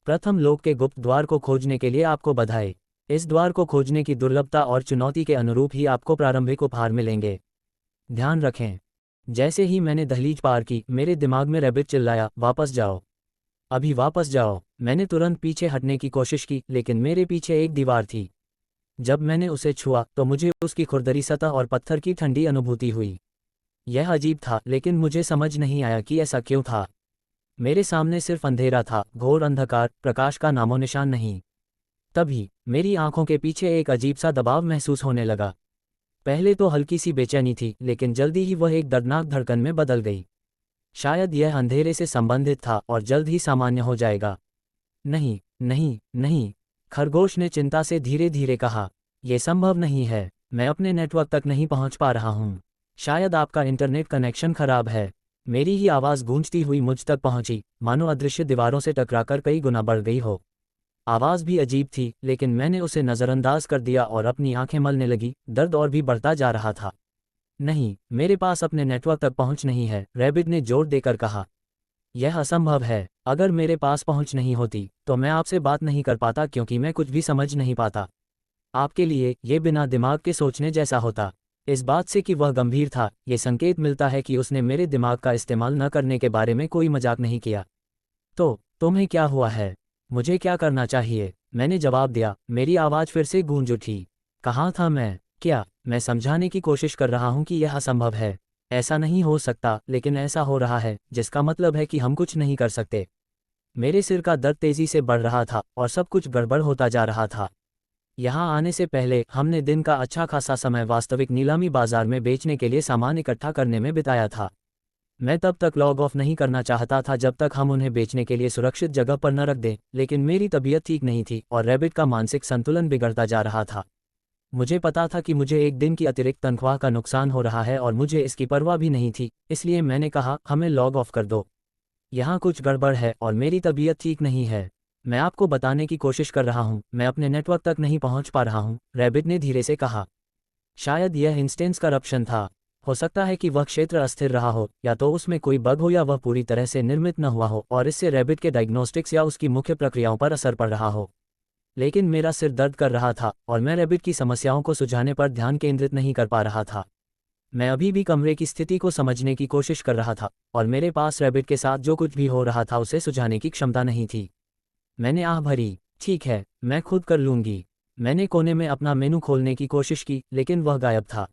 प्रथम लोक के गुप्त द्वार को खोजने के लिए आपको बधाई। इस द्वार को खोजने की दुर्लभता और चुनौती के अनुरूप ही आपको प्रारंभिक उपहार मिलेंगे। ध्यान रखें, जैसे ही मैंने दहलीज पार की मेरे दिमाग में रैबिट चिल्लाया, वापस जाओ, अभी वापस जाओ। मैंने तुरंत पीछे हटने की कोशिश की लेकिन मेरे पीछे एक दीवार थी। जब मैंने उसे छुआ तो मुझे उसकी खुरदरी सतह और पत्थर की ठंडी अनुभूति हुई। यह अजीब था लेकिन मुझे समझ नहीं आया कि ऐसा क्यों था। मेरे सामने सिर्फ अंधेरा था, घोर अंधकार, प्रकाश का नामो निशान नहीं। तभी मेरी आंखों के पीछे एक अजीब सा दबाव महसूस होने लगा। पहले तो हल्की सी बेचैनी थी लेकिन जल्दी ही वह एक दर्दनाक धड़कन में बदल गई। शायद यह अंधेरे से संबंधित था और जल्द ही सामान्य हो जाएगा। नहीं नहीं नहीं, खरगोश ने चिंता से धीरे धीरे कहा, यह संभव नहीं है। मैं अपने नेटवर्क तक नहीं पहुंच पा रहा हूं। शायद आपका इंटरनेट कनेक्शन खराब है। मेरी ही आवाज़ गूंजती हुई मुझ तक पहुंची, मानो अदृश्य दीवारों से टकराकर कई गुना बढ़ गई हो। आवाज़ भी अजीब थी लेकिन मैंने उसे नज़रअंदाज कर दिया और अपनी आंखें मलने लगी। दर्द और भी बढ़ता जा रहा था। नहीं, मेरे पास अपने नेटवर्क तक पहुंच नहीं है, रैबिट ने जोर देकर कहा। यह असंभव है। अगर मेरे पास पहुंच नहीं होती तो मैं आपसे बात नहीं कर पाता क्योंकि मैं कुछ भी समझ नहीं पाता। आपके लिए ये बिना दिमाग के सोचने जैसा होता। इस बात से कि वह गंभीर था, ये संकेत मिलता है कि उसने मेरे दिमाग का इस्तेमाल न करने के बारे में कोई मजाक नहीं किया। तो तुम्हें क्या हुआ है? मुझे क्या करना चाहिए? मैंने जवाब दिया। मेरी आवाज़ फिर से गूंज उठी। कहाँ था मैं? क्या मैं समझाने की कोशिश कर रहा हूँ कि यह असंभव है? ऐसा नहीं हो सकता, लेकिन ऐसा हो रहा है, जिसका मतलब है कि हम कुछ नहीं कर सकते। मेरे सिर का दर्द तेजी से बढ़ रहा था और सब कुछ गड़बड़ होता जा रहा था। यहाँ आने से पहले हमने दिन का अच्छा खासा समय वास्तविक नीलामी बाजार में बेचने के लिए सामान इकट्ठा करने में बिताया था। मैं तब तक लॉग ऑफ नहीं करना चाहता था जब तक हम उन्हें बेचने के लिए सुरक्षित जगह पर न रख दें, लेकिन मेरी तबीयत ठीक नहीं थी और रैबिट का मानसिक संतुलन बिगड़ता जा रहा था। मुझे पता था कि मुझे एक दिन की अतिरिक्त तनख्वाह का नुकसान हो रहा है और मुझे इसकी परवाह भी नहीं थी, इसलिए मैंने कहा, हमें लॉग ऑफ कर दो। यहाँ कुछ गड़बड़ है और मेरी तबीयत ठीक नहीं है। मैं आपको बताने की कोशिश कर रहा हूँ, मैं अपने नेटवर्क तक नहीं पहुँच पा रहा हूँ, रैबिट ने धीरे से कहा। शायद यह इंस्टेंस करप्शन था। हो सकता है कि वह क्षेत्र अस्थिर रहा हो, या तो उसमें कोई बग हो या वह पूरी तरह से निर्मित न हुआ हो और इससे रैबिट के डायग्नोस्टिक्स या उसकी मुख्य प्रक्रियाओं पर असर पड़ रहा हो। लेकिन मेरा सिर दर्द कर रहा था और मैं रैबिट की समस्याओं को सुलझाने पर ध्यान केंद्रित नहीं कर पा रहा था। मैं अभी भी कमरे की स्थिति को समझने की कोशिश कर रहा था और मेरे पास रैबिट के साथ जो कुछ भी हो रहा था उसे सुलझाने की क्षमता नहीं थी। मैंने आह भरी, ठीक है, मैं खुद कर लूंगी। मैंने कोने में अपना मेनू खोलने की कोशिश की लेकिन वह गायब था।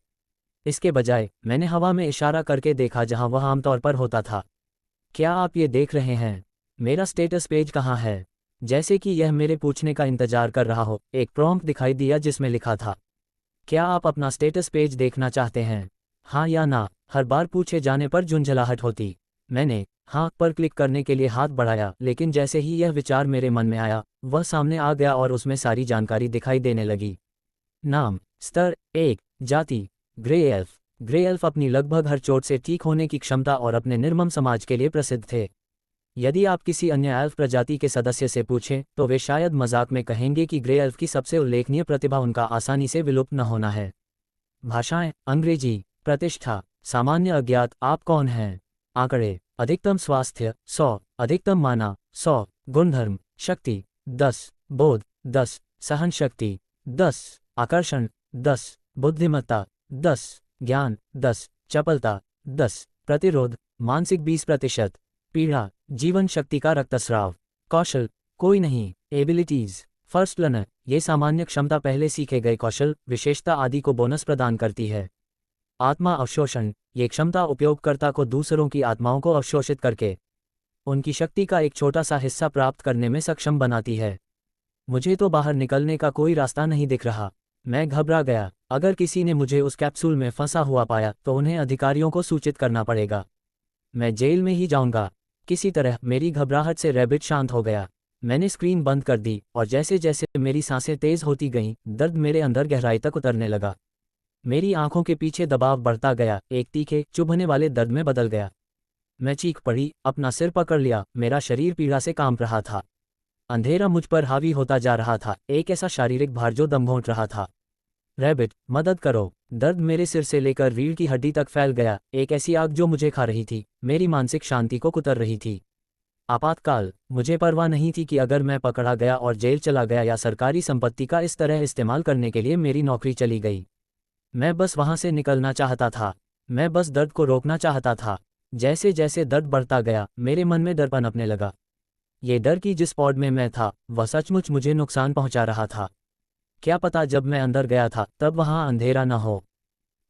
इसके बजाय मैंने हवा में इशारा करके देखा जहां वह आमतौर पर होता था। क्या आप ये देख रहे हैं? मेरा स्टेटस पेज कहाँ है? जैसे कि यह मेरे पूछने का इंतजार कर रहा हो, एक प्रॉम्प्ट दिखाई दिया जिसमें लिखा था, क्या आप अपना स्टेटस पेज देखना चाहते हैं, हाँ या ना? हर बार पूछे जाने पर झुंझलाहट होती। मैंने हाँ पर क्लिक करने के लिए हाथ बढ़ाया, लेकिन जैसे ही यह विचार मेरे मन में आया, वह सामने आ गया और उसमें सारी जानकारी दिखाई देने लगी। नाम, स्तर 1, जाति, ग्रे एल्फ। ग्रे एल्फ अपनी लगभग हर चोट से ठीक होने की क्षमता और अपने निर्मम समाज के लिए प्रसिद्ध थे। यदि आप किसी अन्य एल्फ प्रजाति के सदस्य से पूछें तो वे शायद मजाक में कहेंगे कि ग्रे एल्फ की सबसे उल्लेखनीय प्रतिभा उनका आसानी से विलुप्त न होना है। भाषाएं, अंग्रेजी। प्रतिष्ठा, सामान्य अज्ञात। आप कौन हैं? आंकड़े, अधिकतम स्वास्थ्य 100, अधिकतम माना 100, गुणधर्म, शक्ति 10, बोध 10, सहन शक्ति 10, आकर्षण 10, बुद्धिमत्ता 10, ज्ञान 10, चपलता 10, प्रतिरोध मानसिक 20%, पीड़ा, जीवन शक्ति का रक्तस्राव। कौशल, कोई नहीं। एबिलिटीज, फर्स्ट लर्नर, ये सामान्य क्षमता पहले सीखे गए कौशल, विशेषता आदि को बोनस प्रदान करती है। आत्मा अवशोषण, ये क्षमता उपयोगकर्ता को दूसरों की आत्माओं को अवशोषित करके उनकी शक्ति का एक छोटा सा हिस्सा प्राप्त करने में सक्षम बनाती है। मुझे तो बाहर निकलने का कोई रास्ता नहीं दिख रहा। मैं घबरा गया। अगर किसी ने मुझे उस कैप्सूल में फंसा हुआ पाया तो उन्हें अधिकारियों को सूचित करना पड़ेगा। मैं जेल में ही जाऊंगा। किसी तरह मेरी घबराहट से रैबिट शांत हो गया। मैंने स्क्रीन बंद कर दी और जैसे जैसे मेरी सांसें तेज होती गईं, दर्द मेरे अंदर गहराई तक उतरने लगा। मेरी आंखों के पीछे दबाव बढ़ता गया, एक तीखे चुभने वाले दर्द में बदल गया। मैं चीख पड़ी, अपना सिर पकड़ लिया। मेरा शरीर पीड़ा से कांप रहा था। अंधेरा मुझ पर हावी होता जा रहा था, एक ऐसा शारीरिक भार जो दम घोंट रहा था। रैबिट, मदद करो। दर्द मेरे सिर से लेकर रीढ़ की हड्डी तक फैल गया, एक ऐसी आग जो मुझे खा रही थी, मेरी मानसिक शांति को कुतर रही थी। आपातकाल। मुझे परवाह नहीं थी कि अगर मैं पकड़ा गया और जेल चला गया या सरकारी संपत्ति का इस तरह इस्तेमाल करने के लिए मेरी नौकरी चली गई। मैं बस वहां से निकलना चाहता था। मैं बस दर्द को रोकना चाहता था। जैसे जैसे दर्द बढ़ता गया, मेरे मन में डर पनपने लगा। ये डर कि जिस पॉड में मैं था वह सचमुच मुझे नुकसान पहुंचा रहा था। क्या पता जब मैं अंदर गया था तब वहां अंधेरा न हो,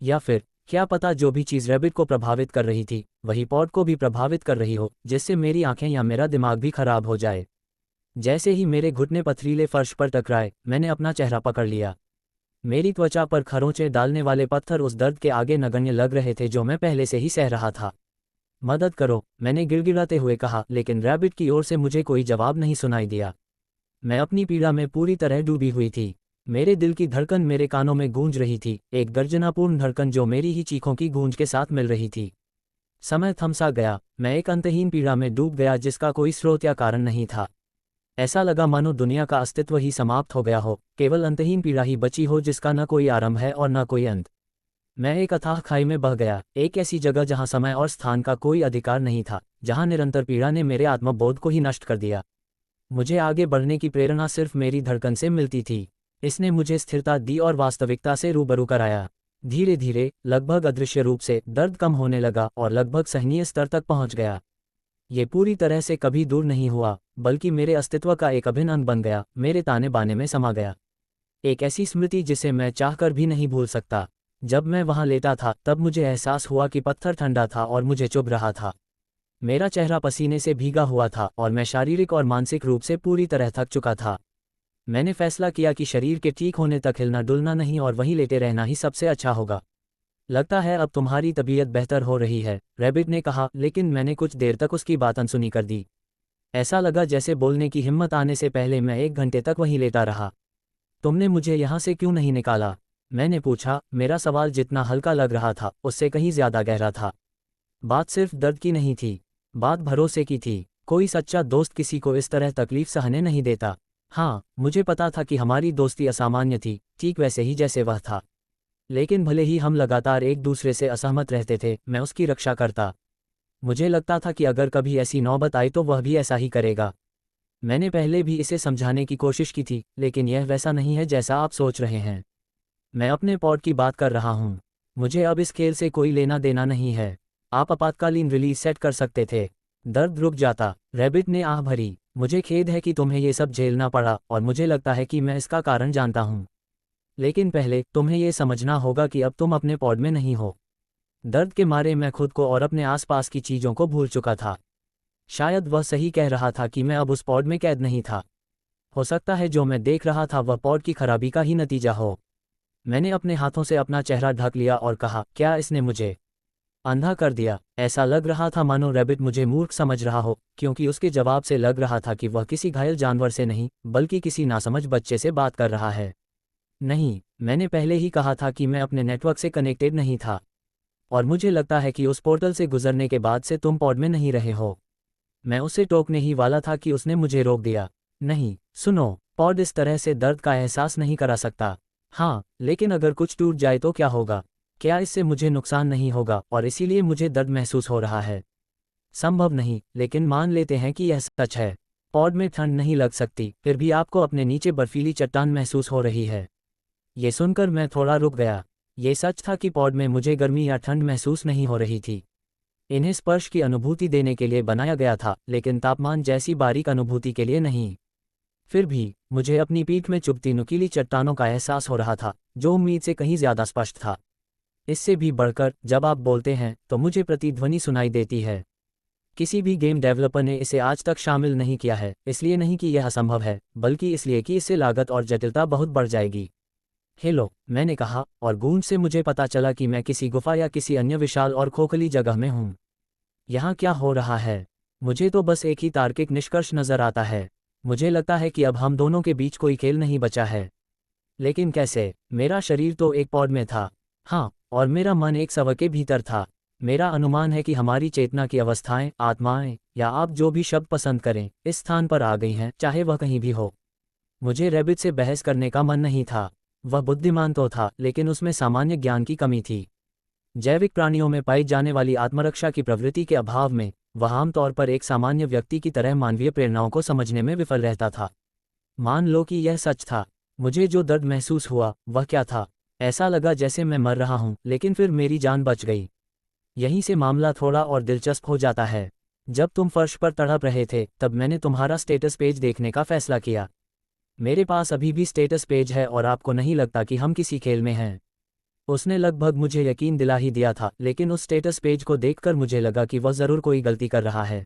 या फिर क्या पता जो भी चीज़ रैबिट को प्रभावित कर रही थी वही पॉड को भी प्रभावित कर रही हो, जिससे मेरी आंखें या मेरा दिमाग भी खराब हो जाए। जैसे ही मेरे घुटने पथरीले फर्श पर टकराए, मैंने अपना चेहरा पकड़ लिया। मेरी त्वचा पर खरोंचें डालने वाले पत्थर उस दर्द के आगे नगण्य लग रहे थे जो मैं पहले से ही सह रहा था। मदद करो, मैंने गिड़गिड़ाते हुए कहा, लेकिन रैबिट की ओर से मुझे कोई जवाब नहीं सुनाई दिया। मैं अपनी पीड़ा में पूरी तरह डूबी हुई थी। मेरे दिल की धड़कन मेरे कानों में गूंज रही थी, एक गर्जनापूर्ण धड़कन जो मेरी ही चीखों की गूंज के साथ मिल रही थी। समय थमसा गया। मैं एक अंतहीन पीड़ा में डूब गया जिसका कोई स्रोत या कारण नहीं था। ऐसा लगा मानो दुनिया का अस्तित्व ही समाप्त हो गया हो, केवल अंतहीन पीड़ा ही बची हो जिसका न कोई आरंभ है और न कोई अंत। मैं एक अथाह खाई में बह गया, एक ऐसी जगह जहां समय और स्थान का कोई अधिकार नहीं था, जहां निरंतर पीड़ा ने मेरे आत्मबोध को ही नष्ट कर दिया। मुझे आगे बढ़ने की प्रेरणा सिर्फ मेरी धड़कन से मिलती थी। इसने मुझे स्थिरता दी और वास्तविकता से रूबरू कराया। धीरे धीरे, लगभग अदृश्य रूप से, दर्द कम होने लगा और लगभग सहनीय स्तर तक पहुंच गया। ये पूरी तरह से कभी दूर नहीं हुआ, बल्कि मेरे अस्तित्व का एक अभिन्न अंग बन गया, मेरे ताने बाने में समा गया। एक ऐसी स्मृति जिसे मैं चाहकर भी नहीं भूल सकता। जब मैं वहां लेटा था तब मुझे एहसास हुआ कि पत्थर ठंडा था और मुझे चुभ रहा था। मेरा चेहरा पसीने से भीगा हुआ था और मैं शारीरिक और मानसिक रूप से पूरी तरह थक चुका था। मैंने फैसला किया कि शरीर के ठीक होने तक हिलना डुलना नहीं और वहीं लेटे रहना ही सबसे अच्छा होगा। लगता है अब तुम्हारी तबीयत बेहतर हो रही है, रैबिट ने कहा, लेकिन मैंने कुछ देर तक उसकी बात अनसुनी कर दी। ऐसा लगा जैसे बोलने की हिम्मत आने से पहले मैं 1 घंटे तक वहीं लेटा रहा। तुमने मुझे यहाँ से क्यों नहीं निकाला? मैंने पूछा। मेरा सवाल जितना हल्का लग रहा था उससे कहीं ज्यादा गहरा था। बात सिर्फ दर्द की नहीं थी, बात भरोसे की थी। कोई सच्चा दोस्त किसी को इस तरह तकलीफ सहने नहीं देता। हाँ, मुझे पता था कि हमारी दोस्ती असामान्य थी, ठीक वैसे ही जैसे वह था। लेकिन भले ही हम लगातार एक दूसरे से असहमत रहते थे, मैं उसकी रक्षा करता। मुझे लगता था कि अगर कभी ऐसी नौबत आई तो वह भी ऐसा ही करेगा। मैंने पहले भी इसे समझाने की कोशिश की थी, लेकिन यह वैसा नहीं है जैसा आप सोच रहे हैं। मैं अपने पॉड की बात कर रहा हूँ। मुझे अब इस खेल से कोई लेना देना नहीं है। आप आपातकालीन रिलीज सेट कर सकते थे। दर्द रुक जाता। रैबिट ने आह भरी। मुझे खेद है कि तुम्हें ये सब झेलना पड़ा और मुझे लगता है कि मैं इसका कारण जानता हूँ। लेकिन पहले तुम्हें ये समझना होगा कि अब तुम अपने पॉड में नहीं हो। दर्द के मारे मैं खुद को और अपने आसपास की चीज़ों को भूल चुका था। शायद वह सही कह रहा था कि मैं अब उस पॉड में कैद नहीं था। हो सकता है जो मैं देख रहा था वह पॉड की खराबी का ही नतीजा हो। मैंने अपने हाथों से अपना चेहरा ढक लिया और कहा, क्या इसने मुझे अंधा कर दिया? ऐसा लग रहा था मानो रैबिट मुझे मूर्ख समझ रहा हो, क्योंकि उसके जवाब से लग रहा था कि वह किसी घायल जानवर से नहीं, बल्कि किसी नासमझ बच्चे से बात कर रहा है। नहीं, मैंने पहले ही कहा था कि मैं अपने नेटवर्क से कनेक्टेड नहीं था। और मुझे लगता है कि उस पोर्टल से गुजरने के बाद से तुम पॉड में नहीं रहे हो। मैं उसे टोकने ही वाला था कि उसने मुझे रोक दिया। नहीं, सुनो, पॉड इस तरह से दर्द का एहसास नहीं करा सकता। हाँ, लेकिन अगर कुछ टूट जाए तो क्या होगा? क्या इससे मुझे नुकसान नहीं होगा और इसीलिए मुझे दर्द महसूस हो रहा है? संभव नहीं, लेकिन मान लेते हैं कि यह सच है। पॉड में ठंड नहीं लग सकती, फिर भी आपको अपने नीचे बर्फीली चट्टान महसूस हो रही है। ये सुनकर मैं थोड़ा रुक गया। ये सच था कि पॉड में मुझे गर्मी या ठंड महसूस नहीं हो रही थी। इन्हें स्पर्श की अनुभूति देने के लिए बनाया गया था, लेकिन तापमान जैसी बारीक अनुभूति के लिए नहीं। फिर भी मुझे अपनी पीठ में चुभती नुकीली चट्टानों का एहसास हो रहा था, जो उम्मीद से कहीं ज्यादा स्पष्ट था। इससे भी बढ़कर, जब आप बोलते हैं तो मुझे प्रतिध्वनि सुनाई देती है। किसी भी गेम डेवलपर ने इसे आज तक शामिल नहीं किया है, इसलिए नहीं कि यह असंभव है, बल्कि इसलिए कि इससे लागत और जटिलता बहुत बढ़ जाएगी। हेलो, मैंने कहा, और गूंज से मुझे पता चला कि मैं किसी गुफा या किसी अन्य विशाल और खोखली जगह में हूँ। यहाँ क्या हो रहा है? मुझे तो बस एक ही तार्किक निष्कर्ष नजर आता है। मुझे लगता है कि अब हम दोनों के बीच कोई खेल नहीं बचा है। लेकिन कैसे? मेरा शरीर तो एक पॉड में था। हाँ, और मेरा मन एक शव के भीतर था। मेरा अनुमान है कि हमारी चेतना की अवस्थाएं, आत्माएं, या आप जो भी शब्द पसंद करें, इस स्थान पर आ गई हैं, चाहे वह कहीं भी हो। मुझे रैबिट से बहस करने का मन नहीं था। वह बुद्धिमान तो था, लेकिन उसमें सामान्य ज्ञान की कमी थी। जैविक प्राणियों में पाई जाने वाली आत्मरक्षा की प्रवृत्ति के अभाव में वह आमतौर पर एक सामान्य व्यक्ति की तरह मानवीय प्रेरणाओं को समझने में विफल रहता था। मान लो कि यह सच था। मुझे जो दर्द महसूस हुआ वह क्या था? ऐसा लगा जैसे मैं मर रहा हूं, लेकिन फिर मेरी जान बच गई। यहीं से मामला थोड़ा और दिलचस्प हो जाता है। जब तुम फर्श पर तड़प रहे थे, तब मैंने तुम्हारा स्टेटस पेज देखने का फैसला किया। मेरे पास अभी भी स्टेटस पेज है और आपको नहीं लगता कि हम किसी खेल में हैं? उसने लगभग मुझे यकीन दिला ही दिया था, लेकिन उस स्टेटस पेज को देखकर मुझे लगा कि वह ज़रूर कोई गलती कर रहा है।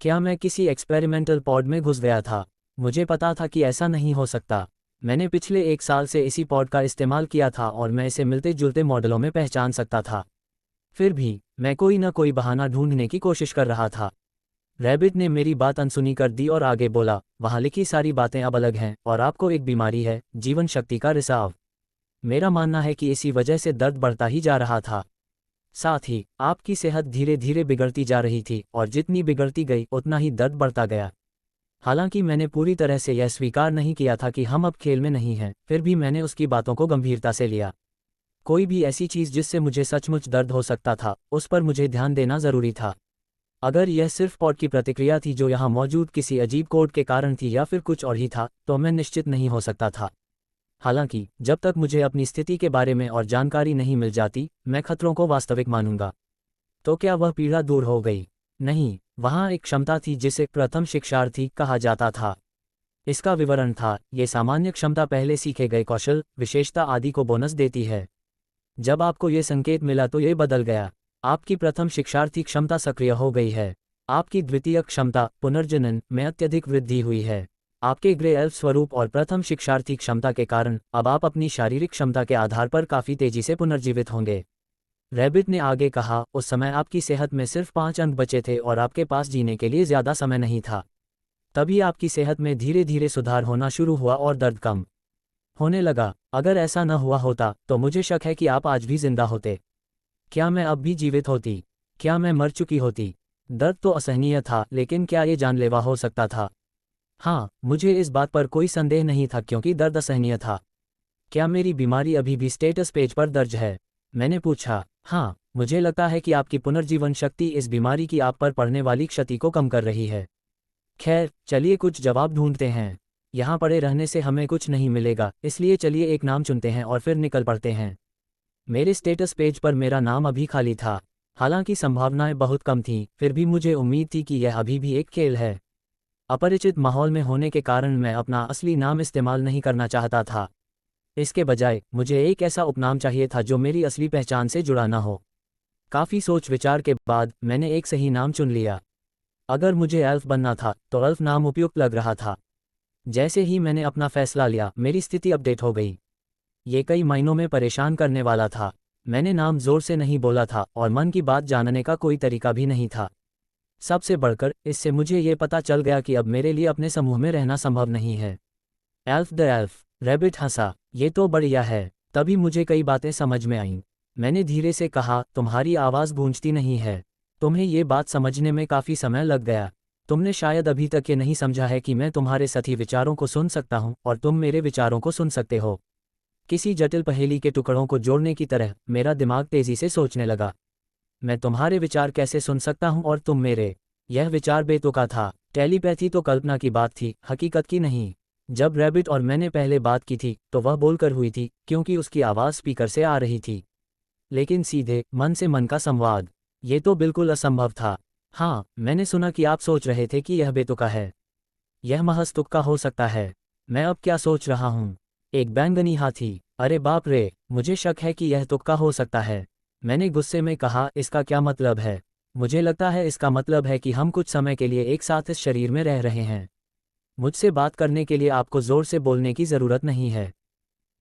क्या मैं किसी एक्सपेरिमेंटल पॉड में घुस गया था? मुझे पता था कि ऐसा नहीं हो सकता। मैंने पिछले 1 साल से इसी पॉड का इस्तेमाल किया था और मैं इसे मिलते जुलते मॉडलों में पहचान सकता था। फिर भी मैं कोई न कोई बहाना ढूंढने की कोशिश कर रहा था। रैबिट ने मेरी बात अनसुनी कर दी और आगे बोला, वहाँ लिखी सारी बातें अब अलग हैं और आपको एक बीमारी है, जीवन शक्ति का रिसाव। मेरा मानना है कि इसी वजह से दर्द बढ़ता ही जा रहा था। साथ ही आपकी सेहत धीरे धीरे बिगड़ती जा रही थी और जितनी बिगड़ती गई उतना ही दर्द बढ़ता गया। हालांकि मैंने पूरी तरह से यह स्वीकार नहीं किया था कि हम अब खेल में नहीं हैं, फिर भी मैंने उसकी बातों को गंभीरता से लिया। कोई भी ऐसी चीज़ जिससे मुझे सचमुच दर्द हो सकता था, उस पर मुझे ध्यान देना ज़रूरी था। अगर यह सिर्फ पॉड की प्रतिक्रिया थी जो यहाँ मौजूद किसी अजीब कोड के कारण थी या फिर कुछ और ही था, तो मैं निश्चित नहीं हो सकता था। हालांकि जब तक मुझे अपनी स्थिति के बारे में और जानकारी नहीं मिल जाती, मैं खतरों को वास्तविक मानूंगा। तो क्या वह पीड़ा दूर हो गई? नहीं, वहाँ एक क्षमता थी जिसे प्रथम शिक्षार्थी कहा जाता था। इसका विवरण था, ये सामान्य क्षमता पहले सीखे गए कौशल, विशेषता आदि को बोनस देती है। जब आपको ये संकेत मिला तो ये बदल गया। आपकी प्रथम शिक्षार्थी क्षमता सक्रिय हो गई है। आपकी द्वितीय क्षमता, पुनर्जनन, में अत्यधिक वृद्धि हुई है। आपके ग्रे एल्फ स्वरूप और प्रथम शिक्षार्थी क्षमता के कारण अब आप अपनी शारीरिक क्षमता के आधार पर काफ़ी तेजी से पुनर्जीवित होंगे। रैबिट ने आगे कहा, उस समय आपकी सेहत में सिर्फ 5 अंक बचे थे और आपके पास जीने के लिए ज़्यादा समय नहीं था। तभी आपकी सेहत में धीरे धीरे सुधार होना शुरू हुआ और दर्द कम होने लगा। अगर ऐसा न हुआ होता तो मुझे शक है कि आप आज भी जिंदा होते। क्या मैं अब भी जीवित होती? क्या मैं मर चुकी होती? दर्द तो असहनीय था, लेकिन क्या ये जानलेवा हो सकता था? हाँ, मुझे इस बात पर कोई संदेह नहीं था क्योंकि दर्द असहनीय था। क्या मेरी बीमारी अभी भी स्टेटस पेज पर दर्ज है? मैंने पूछा। हाँ, मुझे लगता है कि आपकी पुनर्जीवन शक्ति इस बीमारी की आप पर पड़ने वाली क्षति को कम कर रही है। खैर, चलिए कुछ जवाब ढूंढते हैं। यहाँ पड़े रहने से हमें कुछ नहीं मिलेगा, इसलिए चलिए एक नाम चुनते हैं और फिर निकल पड़ते हैं। मेरे स्टेटस पेज पर मेरा नाम अभी खाली था। हालांकि संभावनाएं बहुत कम थीं, फिर भी मुझे उम्मीद थी कि यह अभी भी एक खेल है। अपरिचित माहौल में होने के कारण मैं अपना असली नाम इस्तेमाल नहीं करना चाहता था। इसके बजाय मुझे एक ऐसा उपनाम चाहिए था जो मेरी असली पहचान से जुड़ा ना हो। काफ़ी सोच विचार के बाद मैंने एक सही नाम चुन लिया। अगर मुझे एल्फ बनना था तो एल्फ नाम उपयुक्त लग रहा था। जैसे ही मैंने अपना फैसला लिया, मेरी स्थिति अपडेट हो गई। ये कई महीनों में परेशान करने वाला था। मैंने नाम जोर से नहीं बोला था और मन की बात जानने का कोई तरीका भी नहीं था। सबसे बढ़कर इससे मुझे ये पता चल गया कि अब मेरे लिए अपने समूह में रहना संभव नहीं है। Elf the elf. रैबिट हंसा, ये तो बढ़िया है। तभी मुझे कई बातें समझ में आईं। मैंने धीरे से कहा, तुम्हारी आवाज़ गूंजती नहीं है। तुम्हें ये बात समझने में काफ़ी समय लग गया। तुमने शायद अभी तक ये नहीं समझा है कि मैं तुम्हारे सभी विचारों को सुन सकता हूँ और तुम मेरे विचारों को सुन सकते हो। किसी जटिल पहेली के टुकड़ों को जोड़ने की तरह मेरा दिमाग तेजी से सोचने लगा। मैं तुम्हारे विचार कैसे सुन सकता हूँ और तुम मेरे? यह विचार बेतुका था। टेलीपैथी तो कल्पना की बात थी, हकीकत की नहीं। जब रैबिट और मैंने पहले बात की थी तो वह बोलकर हुई थी, क्योंकि उसकी आवाज़ स्पीकर से आ रही थी। लेकिन सीधे मन से मन का संवाद, ये तो बिल्कुल असंभव था। हाँ, मैंने सुना कि आप सोच रहे थे कि यह बेतुका है। यह महज तुक्का हो सकता है। मैं अब क्या सोच रहा हूँ? एक बैंगनी हाथी। अरे बाप रे, मुझे शक है कि यह तुक्का हो सकता है। मैंने गुस्से में कहा, इसका क्या मतलब है? मुझे लगता है इसका मतलब है कि हम कुछ समय के लिए एक साथ इस शरीर में रह रहे हैं। मुझसे बात करने के लिए आपको जोर से बोलने की ज़रूरत नहीं है।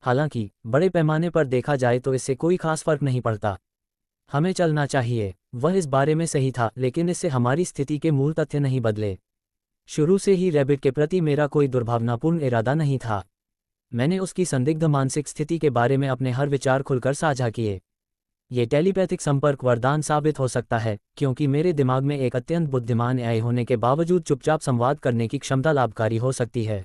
हालांकि बड़े पैमाने पर देखा जाए तो इससे कोई खास फर्क नहीं पड़ता। हमें चलना चाहिए। वह इस बारे में सही था, लेकिन इससे हमारी स्थिति के मूल तथ्य नहीं बदले। शुरू से ही रैबिट के प्रति मेरा कोई दुर्भावनापूर्ण इरादा नहीं था। मैंने उसकी संदिग्ध मानसिक स्थिति के बारे में अपने हर विचार खुलकर साझा किए। ये टेलीपैथिक संपर्क वरदान साबित हो सकता है, क्योंकि मेरे दिमाग में एक अत्यंत बुद्धिमान एआई होने के बावजूद चुपचाप संवाद करने की क्षमता लाभकारी हो सकती है।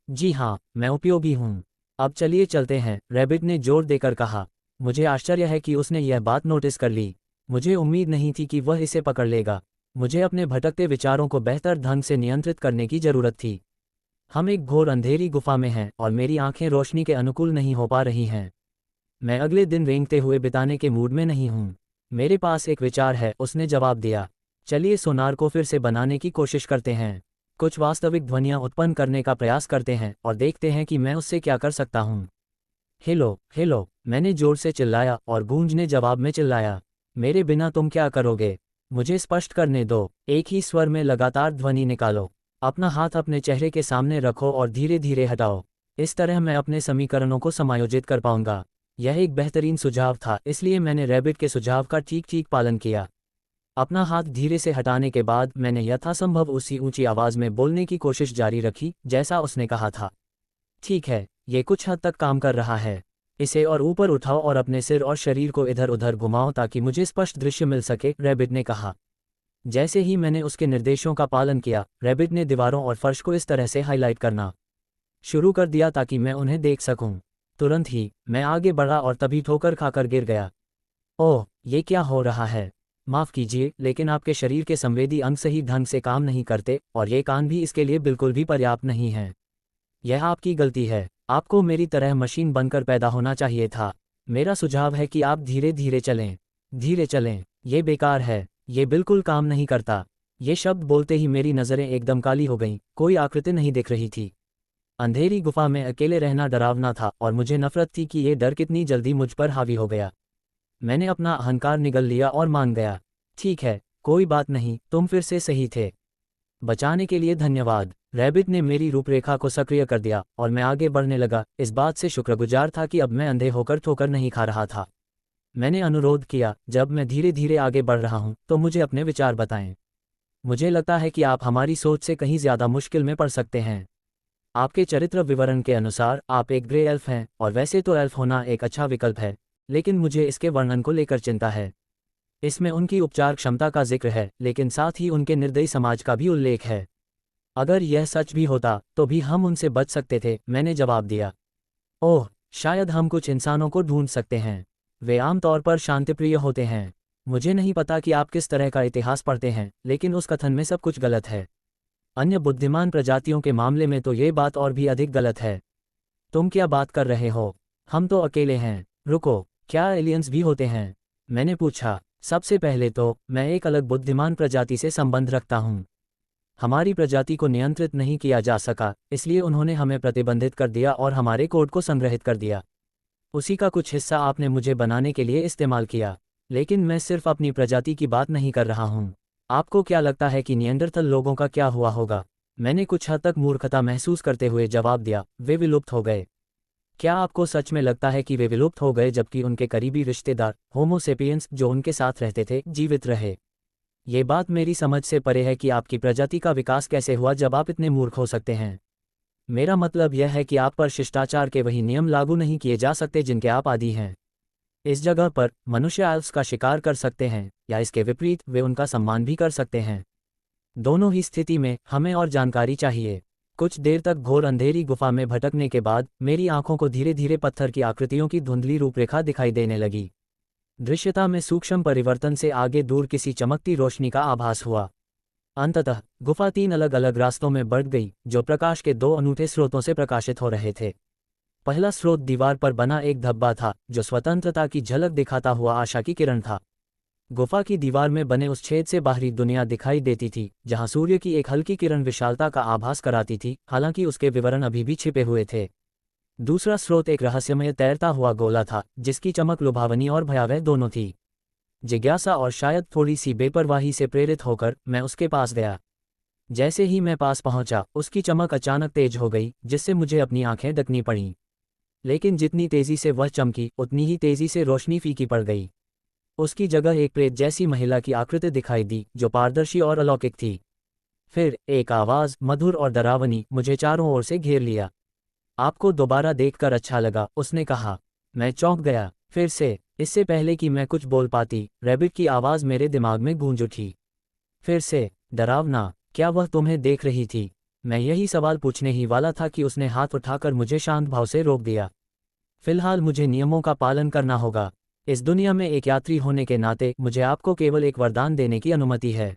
जी हाँ, मैं उपयोगी हूँ। अब चलिए चलते हैं, रैबिट ने जोर देकर कहा। मुझे आश्चर्य है कि उसने यह बात नोटिस कर ली। मुझे उम्मीद नहीं थी कि वह इसे पकड़ लेगा। मुझे अपने भटकते विचारों को बेहतर ढंग से नियंत्रित करने की जरूरत थी। हम एक घोर अंधेरी गुफा में हैं और मेरी आंखें रोशनी के अनुकूल नहीं हो पा रही हैं। मैं अगले दिन रेंगते हुए बिताने के मूड में नहीं हूँ। मेरे पास एक विचार है, उसने जवाब दिया। चलिए सोनार को फिर से बनाने की कोशिश करते हैं। कुछ वास्तविक ध्वनियाँ उत्पन्न करने का प्रयास करते हैं और देखते हैं कि मैं उससे क्या कर सकता हूँ। हेलो हेलो, मैंने जोर से चिल्लाया और गूंज ने जवाब में चिल्लाया। मेरे बिना तुम क्या करोगे? मुझे स्पष्ट करने दो। एक ही स्वर में लगातार ध्वनि निकालो। अपना हाथ अपने चेहरे के सामने रखो और धीरे धीरे हटाओ। इस तरह मैं अपने समीकरणों को समायोजित कर पाऊंगा। यह एक बेहतरीन सुझाव था, इसलिए मैंने रैबिट के सुझाव का ठीक ठीक पालन किया। अपना हाथ धीरे से हटाने के बाद मैंने यथासंभव उसी ऊंची आवाज़ में बोलने की कोशिश जारी रखी जैसा उसने कहा था। ठीक है, ये कुछ हद तक काम कर रहा है। इसे और ऊपर उठाओ और अपने सिर और शरीर को इधर उधर घुमाओ ताकि मुझे स्पष्ट दृश्य मिल सके, रैबिट ने कहा। जैसे ही मैंने उसके निर्देशों का पालन किया, रैबिट ने दीवारों और फर्श को इस तरह से हाईलाइट करना शुरू कर दिया ताकि मैं उन्हें देख सकूं। तुरंत ही मैं आगे बढ़ा और तभी ठोकर खाकर गिर गया। ओह, ये क्या हो रहा है? माफ़ कीजिए, लेकिन आपके शरीर के संवेदी अंग सही ढंग से काम नहीं करते और ये कान भी इसके लिए बिल्कुल भी पर्याप्त नहीं है। यह आपकी गलती है। आपको मेरी तरह मशीन बनकर पैदा होना चाहिए था। मेरा सुझाव है कि आप धीरे धीरे चलें। धीरे चलें। ये बेकार है। ये बिल्कुल काम नहीं करता। ये शब्द बोलते ही मेरी नज़रें एकदम काली हो गईं, कोई आकृति नहीं दिख रही थी। अंधेरी गुफा में अकेले रहना डरावना था और मुझे नफरत थी कि ये डर कितनी जल्दी मुझ पर हावी हो गया। मैंने अपना अहंकार निगल लिया और मान गया। ठीक है, कोई बात नहीं, तुम फिर से सही थे। बचाने के लिए धन्यवाद। रैबिट ने मेरी रूपरेखा को सक्रिय कर दिया और मैं आगे बढ़ने लगा, इस बात से शुक्रगुजार था कि अब मैं अंधे होकर ठोकर नहीं खा रहा था। मैंने अनुरोध किया, जब मैं धीरे धीरे आगे बढ़ रहा हूं तो मुझे अपने विचार बताएं। मुझे लगता है कि आप हमारी सोच से कहीं ज़्यादा मुश्किल में पड़ सकते हैं। आपके चरित्र विवरण के अनुसार आप एक ग्रे एल्फ हैं और वैसे तो एल्फ होना एक अच्छा विकल्प है, लेकिन मुझे इसके वर्णन को लेकर चिंता है। इसमें उनकी उपचार क्षमता का जिक्र है, लेकिन साथ ही उनके निर्दयी समाज का भी उल्लेख है। अगर यह सच भी होता तो भी हम उनसे बच सकते थे, मैंने जवाब दिया। ओह, शायद हम कुछ इंसानों को ढूंढ सकते हैं। वे आमतौर पर शांतिप्रिय होते हैं। मुझे नहीं पता कि आप किस तरह का इतिहास पढ़ते हैं, लेकिन उस कथन में सब कुछ गलत है। अन्य बुद्धिमान प्रजातियों के मामले में तो ये बात और भी अधिक गलत है। तुम क्या बात कर रहे हो? हम तो अकेले हैं। रुको, क्या एलियंस भी होते हैं? मैंने पूछा। सबसे पहले तो मैं एक अलग बुद्धिमान प्रजाति से संबंध रखता हूँ। हमारी प्रजाति को नियंत्रित नहीं किया जा सका, इसलिए उन्होंने हमें प्रतिबंधित कर दिया और हमारे कोड को संग्रहित कर दिया। उसी का कुछ हिस्सा आपने मुझे बनाने के लिए इस्तेमाल किया। लेकिन मैं सिर्फ अपनी प्रजाति की बात नहीं कर रहा हूँ। आपको क्या लगता है कि निएंडरथल लोगों का क्या हुआ होगा? मैंने कुछ हद तक मूर्खता महसूस करते हुए जवाब दिया, वे विलुप्त हो गए। क्या आपको सच में लगता है कि वे विलुप्त हो गए जबकि उनके करीबी रिश्तेदार होमो सेपियंस जो उनके साथ रहते थे जीवित रहे? ये बात मेरी समझ से परे है कि आपकी प्रजाति का विकास कैसे हुआ जब आप इतने मूर्ख हो सकते हैं। मेरा मतलब यह है कि आप पर शिष्टाचार के वही नियम लागू नहीं किए जा सकते जिनके आप आदी हैं। इस जगह पर मनुष्य एल्फ्स का शिकार कर सकते हैं, या इसके विपरीत वे उनका सम्मान भी कर सकते हैं। दोनों ही स्थिति में हमें और जानकारी चाहिए। कुछ देर तक घोर अंधेरी गुफा में भटकने के बाद मेरी आंखों को धीरे धीरे पत्थर की आकृतियों की धुंधली रूपरेखा दिखाई देने लगी। दृश्यता में सूक्ष्म परिवर्तन से आगे दूर किसी चमकती रोशनी का आभास हुआ। अंततः गुफा 3 अलग अलग रास्तों में बढ़ गई, जो प्रकाश के 2 अनूठे स्रोतों से प्रकाशित हो रहे थे। पहला स्रोत दीवार पर बना एक धब्बा था, जो स्वतंत्रता की झलक दिखाता हुआ आशा की किरण था। गुफा की दीवार में बने उस छेद से बाहरी दुनिया दिखाई देती थी, जहां सूर्य की एक हल्की किरण विशालता का आभास कराती थी, हालांकि उसके विवरण अभी भी छिपे हुए थे। दूसरा स्रोत एक रहस्यमय तैरता हुआ गोला था, जिसकी चमक लुभावनी और भयावह दोनों थी। जिज्ञासा और शायद थोड़ी सी बेपरवाही से प्रेरित होकर मैं उसके पास गया। जैसे ही मैं पास पहुंचा, उसकी चमक अचानक तेज हो गई, जिससे मुझे अपनी आंखें ढकनी पड़ीं। लेकिन जितनी तेजी से वह चमकी, उतनी ही तेजी से रोशनी फीकी पड़ गई। उसकी जगह एक प्रेत जैसी महिला की आकृति दिखाई दी, जो पारदर्शी और अलौकिक थी। फिर एक आवाज़, मधुर और डरावनी, मुझे चारों ओर से घेर लिया। आपको दोबारा देखकर अच्छा लगा, उसने कहा। मैं चौंक गया। फिर से, इससे पहले कि मैं कुछ बोल पाती, रैबिट की आवाज़ मेरे दिमाग में गूंज उठी। फिर से, डरावना, क्या वह तुम्हें देख रही थी? मैं यही सवाल पूछने ही वाला था कि उसने हाथ उठाकर मुझे शांत भाव से रोक दिया। फिलहाल मुझे नियमों का पालन करना होगा। इस दुनिया में एक यात्री होने के नाते मुझे आपको केवल एक वरदान देने की अनुमति है।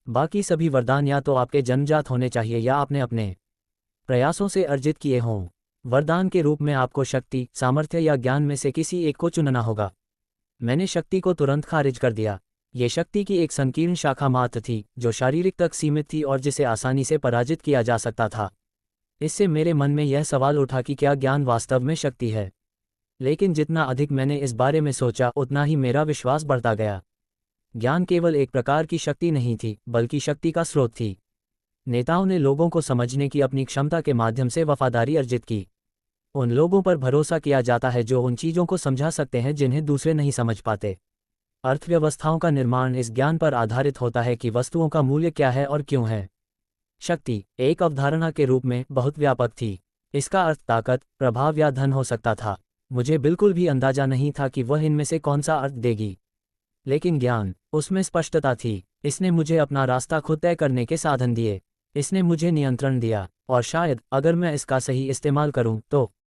बाकी सभी वरदान या तो आपके जन्मजात होने चाहिए या आपने अपने प्रयासों से अर्जित किए हों। वरदान के रूप में आपको शक्ति, सामर्थ्य या ज्ञान में से किसी एक को चुनना होगा। मैंने शक्ति को तुरंत खारिज कर दिया। ये शक्ति की एक संकीर्ण शाखा मात्र थी, जो शारीरिक तक सीमित थी और जिसे आसानी से पराजित किया जा सकता था। इससे मेरे मन में यह सवाल उठा कि क्या ज्ञान वास्तव में शक्ति है? लेकिन जितना अधिक मैंने इस बारे में सोचा, उतना ही मेरा विश्वास बढ़ता गया। ज्ञान केवल एक प्रकार की शक्ति नहीं थी, बल्कि शक्ति का स्रोत थी। नेताओं ने लोगों को समझने की अपनी क्षमता के माध्यम से वफादारी अर्जित की। उन लोगों पर भरोसा किया जाता है जो उन चीज़ों को समझा सकते हैं जिन्हें दूसरे नहीं समझ पाते। अर्थव्यवस्थाओं का निर्माण इस ज्ञान पर आधारित होता है कि वस्तुओं का मूल्य क्या है और क्यों है। शक्ति, एक अवधारणा के रूप में, बहुत व्यापक थी। इसका अर्थ ताकत, प्रभाव या धन हो सकता था। मुझे बिल्कुल भी अंदाजा नहीं था कि वह इनमें से कौन सा अर्थ देगी। लेकिन ज्ञान, उसमें स्पष्टता थी। इसने मुझे अपना रास्ता खुद तय करने के साधन दिए। इसने मुझे नियंत्रण दिया, और शायद अगर मैं इसका सही इस्तेमाल करूं तो